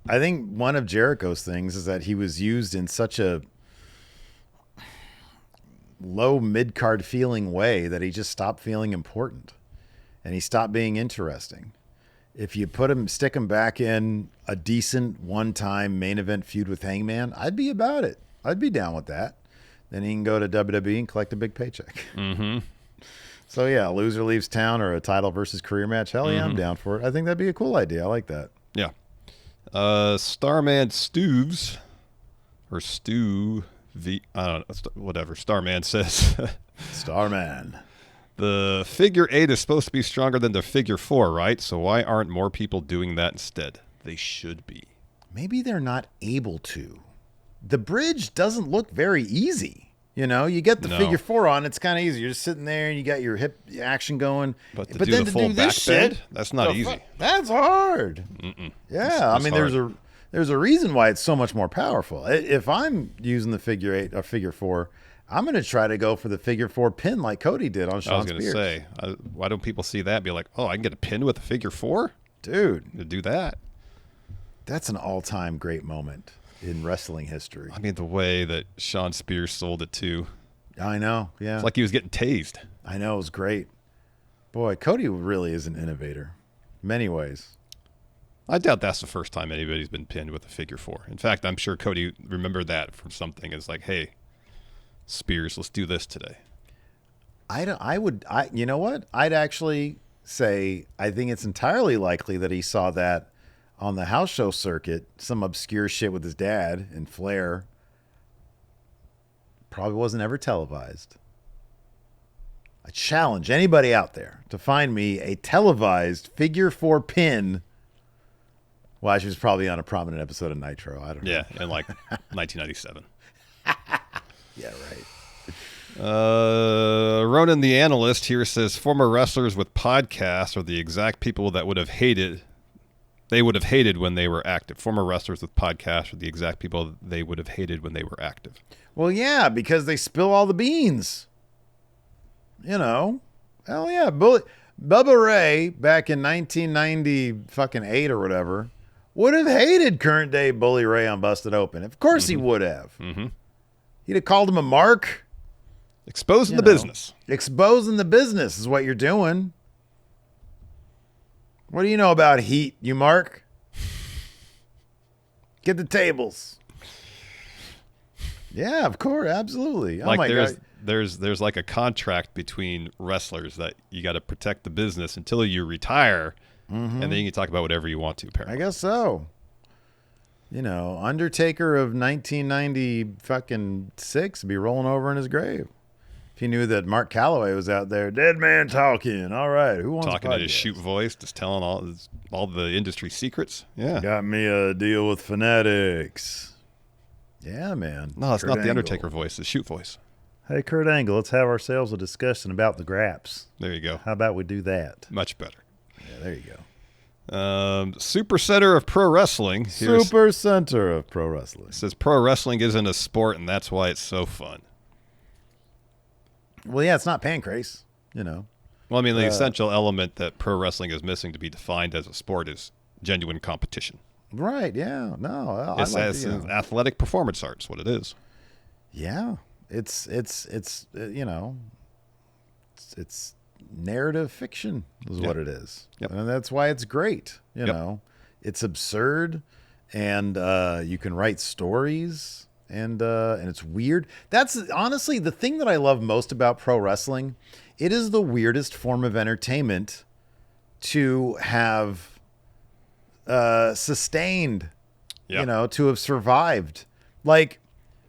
[SPEAKER 1] I think one of Jericho's things is that he was used in such a low mid-card feeling way that he just stopped feeling important and he stopped being interesting. If you stick him back in a decent one-time main event feud with Hangman, I'd be about it. I'd be down with that. Then he can go to WWE and collect a big paycheck.
[SPEAKER 2] Mm-hmm.
[SPEAKER 1] So yeah, loser leaves town or a title versus career match. Hell yeah, I'm down for it. I think that'd be a cool idea. I like that.
[SPEAKER 2] Yeah. Starman Stooves or Stu I don't know, whatever Starman says.
[SPEAKER 1] Starman.
[SPEAKER 2] The figure 8 is supposed to be stronger than the figure 4, right? So why aren't more people doing that instead? They should be.
[SPEAKER 1] Maybe they're not able to. The bridge doesn't look very easy. You know, you get the figure 4 on, it's kind of easy. You're just sitting there and you got your hip action going.
[SPEAKER 2] But to do the full back bend, that's not easy.
[SPEAKER 1] That's hard. Yeah, I mean, there's a reason why it's so much more powerful. If I'm using the figure 8 or figure 4, I'm going to try to go for the figure 4 pin like Cody did on Sean Spears.
[SPEAKER 2] I was going to say, why don't people see that and be like, oh, I can get a pin with a figure 4?
[SPEAKER 1] Dude.
[SPEAKER 2] To do that.
[SPEAKER 1] That's an all-time great moment in wrestling history.
[SPEAKER 2] I mean, the way that Sean Spears sold it, too.
[SPEAKER 1] I know, yeah.
[SPEAKER 2] It's like he was getting tased.
[SPEAKER 1] I know, it was great. Boy, Cody really is an innovator. Many ways.
[SPEAKER 2] I doubt that's the first time anybody's been pinned with a figure 4. In fact, I'm sure Cody remembered that from something. It's like, hey, Spears, let's do this today.
[SPEAKER 1] You know what? I'd actually say I think it's entirely likely that he saw that on the house show circuit, some obscure shit with his dad and Flair. Probably wasn't ever televised. I challenge anybody out there to find me a televised figure 4 pin. Well, she was probably on a prominent episode of Nitro. I don't know.
[SPEAKER 2] Yeah, in like 1997.
[SPEAKER 1] Yeah, right.
[SPEAKER 2] Ronan the analyst here says former wrestlers with podcasts are the exact people that would have hated when they were active. Former wrestlers with podcasts are the exact people they would have hated when they were active.
[SPEAKER 1] Well, yeah, because they spill all the beans. You know, hell yeah, Bubba Ray back in 1998 or whatever would have hated current day Bully Ray on Busted Open. Of course he would have.
[SPEAKER 2] Mm-hmm.
[SPEAKER 1] He'd have called him a mark.
[SPEAKER 2] Exposing the business.
[SPEAKER 1] Exposing the business is what you're doing. What do you know about heat, you mark? Get the tables. Yeah, of course, absolutely. Oh
[SPEAKER 2] like
[SPEAKER 1] my God.
[SPEAKER 2] There's like a contract between wrestlers that you got to protect the business until you retire, and then you can talk about whatever you want to. Apparently,
[SPEAKER 1] I guess so. You know, Undertaker of 1996 be rolling over in his grave. If he knew that Mark Calloway was out there, dead man talking. All right, who wants
[SPEAKER 2] talking in his shoot voice, just telling all the industry secrets. Yeah,
[SPEAKER 1] got me a deal with Fanatics. Yeah, man.
[SPEAKER 2] No, it's
[SPEAKER 1] Kurt
[SPEAKER 2] not the
[SPEAKER 1] Angle.
[SPEAKER 2] Undertaker voice. The shoot voice.
[SPEAKER 1] Hey, Kurt Angle, let's have ourselves a discussion about the graps.
[SPEAKER 2] There you go.
[SPEAKER 1] How about we do that?
[SPEAKER 2] Much better.
[SPEAKER 1] Yeah, there you go.
[SPEAKER 2] Super Center of Pro Wrestling.
[SPEAKER 1] Super Center of Pro Wrestling.
[SPEAKER 2] Says pro wrestling isn't a sport, and that's why it's so fun.
[SPEAKER 1] Well, yeah, it's not pancrase, you know.
[SPEAKER 2] Well, I mean, the essential element that pro wrestling is missing to be defined as a sport is genuine competition.
[SPEAKER 1] Right, yeah. No,
[SPEAKER 2] It's athletic performance arts, what it is.
[SPEAKER 1] Yeah. It's you know, it's narrative fiction is what it is.
[SPEAKER 2] Yep.
[SPEAKER 1] And that's why it's great, you know. It's absurd, and you can write stories, and it's weird. That's honestly the thing that I love most about pro wrestling. It is the weirdest form of entertainment to have sustained, you know, to have survived. Like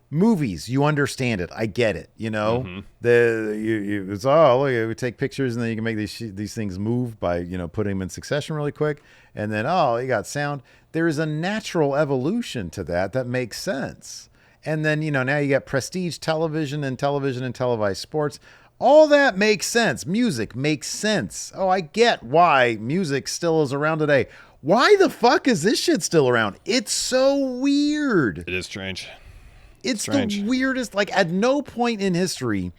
[SPEAKER 1] movies, you understand it. I get it. You know, it's look, we take pictures and then you can make these things move by, you know, putting them in succession really quick. And then, you got sound. There is a natural evolution to that makes sense. And then, you know, now you got prestige television and televised sports. All that makes sense. Music makes sense. Oh, I get why music still is around today. Why the fuck is this shit still around? It's so weird.
[SPEAKER 2] It is strange.
[SPEAKER 1] It's the weirdest. Like, at no point in history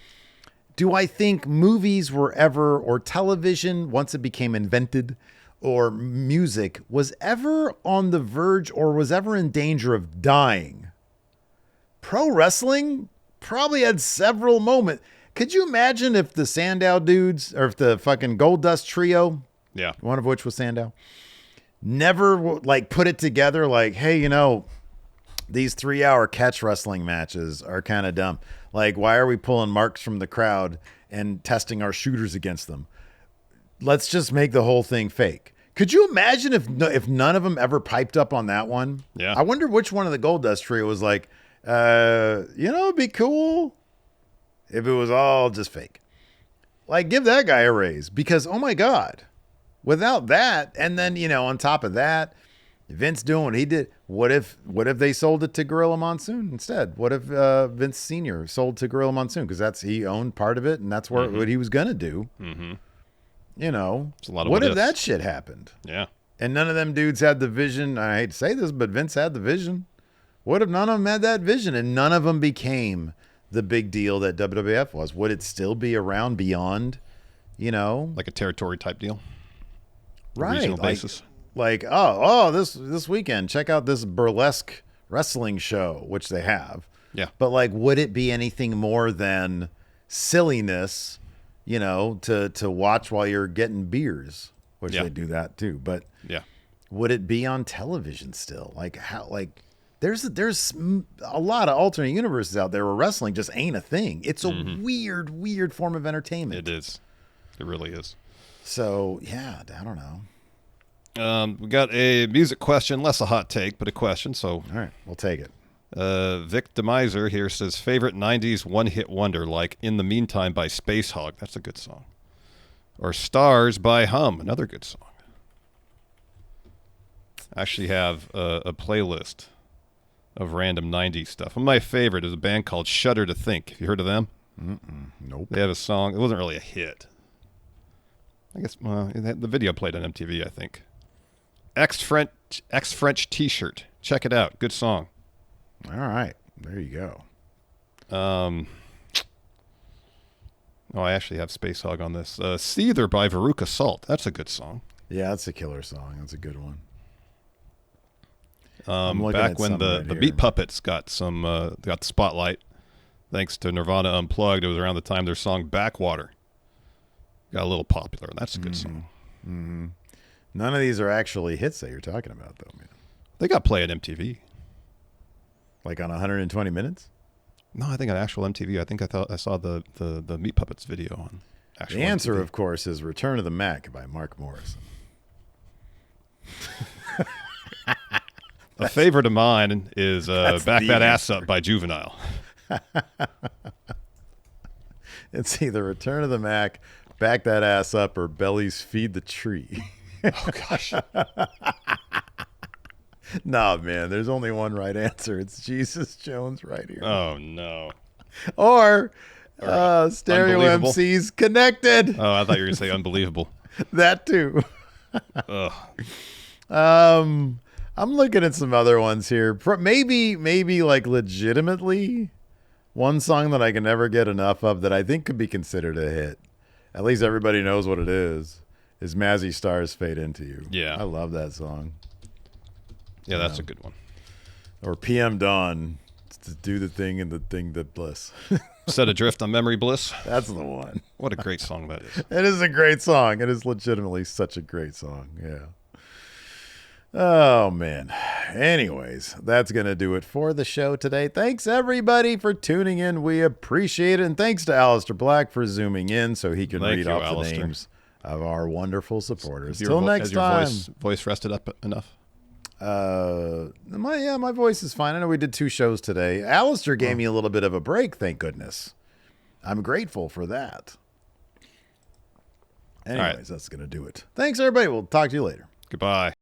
[SPEAKER 1] do I think movies were ever, or television, once it became invented, or music, was ever on the verge or was ever in danger of dying. Pro wrestling probably had several moments. Could you imagine if the Sandow dudes, or if the fucking Gold Dust trio, one of which was Sandow, never like put it together like, hey, you know, these 3-hour catch wrestling matches are kind of dumb. Like, why are we pulling marks from the crowd and testing our shooters against them? Let's just make the whole thing fake. Could you imagine if none of them ever piped up on that one?
[SPEAKER 2] Yeah.
[SPEAKER 1] I wonder which one of the Gold Dust trio was like, you know, it'd be cool if it was all just fake. Like, give that guy a raise, because, oh my God, without that, and then, you know, on top of that, Vince doing what he did. What if they sold it to Gorilla Monsoon instead? What if Vince Sr. sold to Gorilla Monsoon? Because he owned part of it, and that's what he was going to do. Mm-hmm. You know, what if that shit happened?
[SPEAKER 2] Yeah.
[SPEAKER 1] And none of them dudes had the vision. I hate to say this, but Vince had the vision. What if none of them had that vision and none of them became the big deal that WWF was? Would it still be around beyond, you know?
[SPEAKER 2] Like a territory type deal?
[SPEAKER 1] Right.
[SPEAKER 2] Regional basis?
[SPEAKER 1] Like, this weekend, check out this burlesque wrestling show, which they have.
[SPEAKER 2] Yeah.
[SPEAKER 1] But like, would it be anything more than silliness, you know, to watch while you're getting beers, which they do that too. But would it be on television still? Like, how, like, there's a lot of alternate universes out there where wrestling just ain't a thing. It's a weird form of entertainment.
[SPEAKER 2] It is. It really is.
[SPEAKER 1] So, yeah, I don't know.
[SPEAKER 2] We got a music question, less a hot take, but a question. So,
[SPEAKER 1] all right, we'll take it.
[SPEAKER 2] Vic Demiser here says, favorite 90s one-hit wonder, like In the Meantime by Space Hog. That's a good song. Or Stars by Hum, another good song. I actually have a playlist of random 90s stuff. One of my favorite is a band called Shudder to Think. Have you heard of them?
[SPEAKER 1] Nope.
[SPEAKER 2] They had a song. It wasn't really a hit. I guess the video played on MTV, I think. Ex-French T-shirt. Check it out. Good song.
[SPEAKER 1] All right. There you go.
[SPEAKER 2] I actually have Space Hog on this. Seether by Veruca Salt. That's a good song.
[SPEAKER 1] Yeah, that's a killer song. That's a good one.
[SPEAKER 2] Back when the Meat Puppets got the spotlight, thanks to Nirvana Unplugged, it was around the time their song Backwater got a little popular. That's a good song.
[SPEAKER 1] Mm-hmm. None of these are actually hits that you're talking about, though, man.
[SPEAKER 2] They got play at MTV.
[SPEAKER 1] Like on 120 minutes?
[SPEAKER 2] No, I think on actual MTV. I think I saw the Meat Puppets video on actual
[SPEAKER 1] The answer,
[SPEAKER 2] MTV.
[SPEAKER 1] of course, is Return of the Mac by Mark Morrison.
[SPEAKER 2] A favorite of mine is Back That Ass Up by Juvenile.
[SPEAKER 1] It's either Return of the Mac, Back That Ass Up, or Belly's Feed the Tree.
[SPEAKER 2] Oh, gosh.
[SPEAKER 1] Nah, man, there's only one right answer. It's Jesus Jones right here.
[SPEAKER 2] Oh, no.
[SPEAKER 1] Or Stereo
[SPEAKER 2] Unbelievable.
[SPEAKER 1] MC's Connected.
[SPEAKER 2] Oh, I thought you were going to say Unbelievable.
[SPEAKER 1] That too.
[SPEAKER 2] Ugh.
[SPEAKER 1] I'm looking at some other ones here. Maybe like legitimately one song that I can never get enough of that I think could be considered a hit. At least everybody knows what it is Mazzy Star's Fade Into You.
[SPEAKER 2] Yeah.
[SPEAKER 1] I love that song.
[SPEAKER 2] Yeah, that's a good one.
[SPEAKER 1] Or PM Dawn, to do the thing and the thing that bliss.
[SPEAKER 2] Set Adrift on Memory Bliss.
[SPEAKER 1] That's the one.
[SPEAKER 2] What a great song that is.
[SPEAKER 1] It is a great song. It is legitimately such a great song. Yeah. Oh, man. Anyways, that's going to do it for the show today. Thanks, everybody, for tuning in. We appreciate it. And thanks to Aleister Black for zooming in so he can read off
[SPEAKER 2] Aleister.
[SPEAKER 1] the names of our wonderful supporters.
[SPEAKER 2] Has
[SPEAKER 1] Till next time.
[SPEAKER 2] Voice rested up enough?
[SPEAKER 1] My voice is fine. I know we did 2 shows today. Aleister gave me a little bit of a break, thank goodness. I'm grateful for that. Anyways, that's going to do it. Thanks, everybody. We'll talk to you later.
[SPEAKER 2] Goodbye.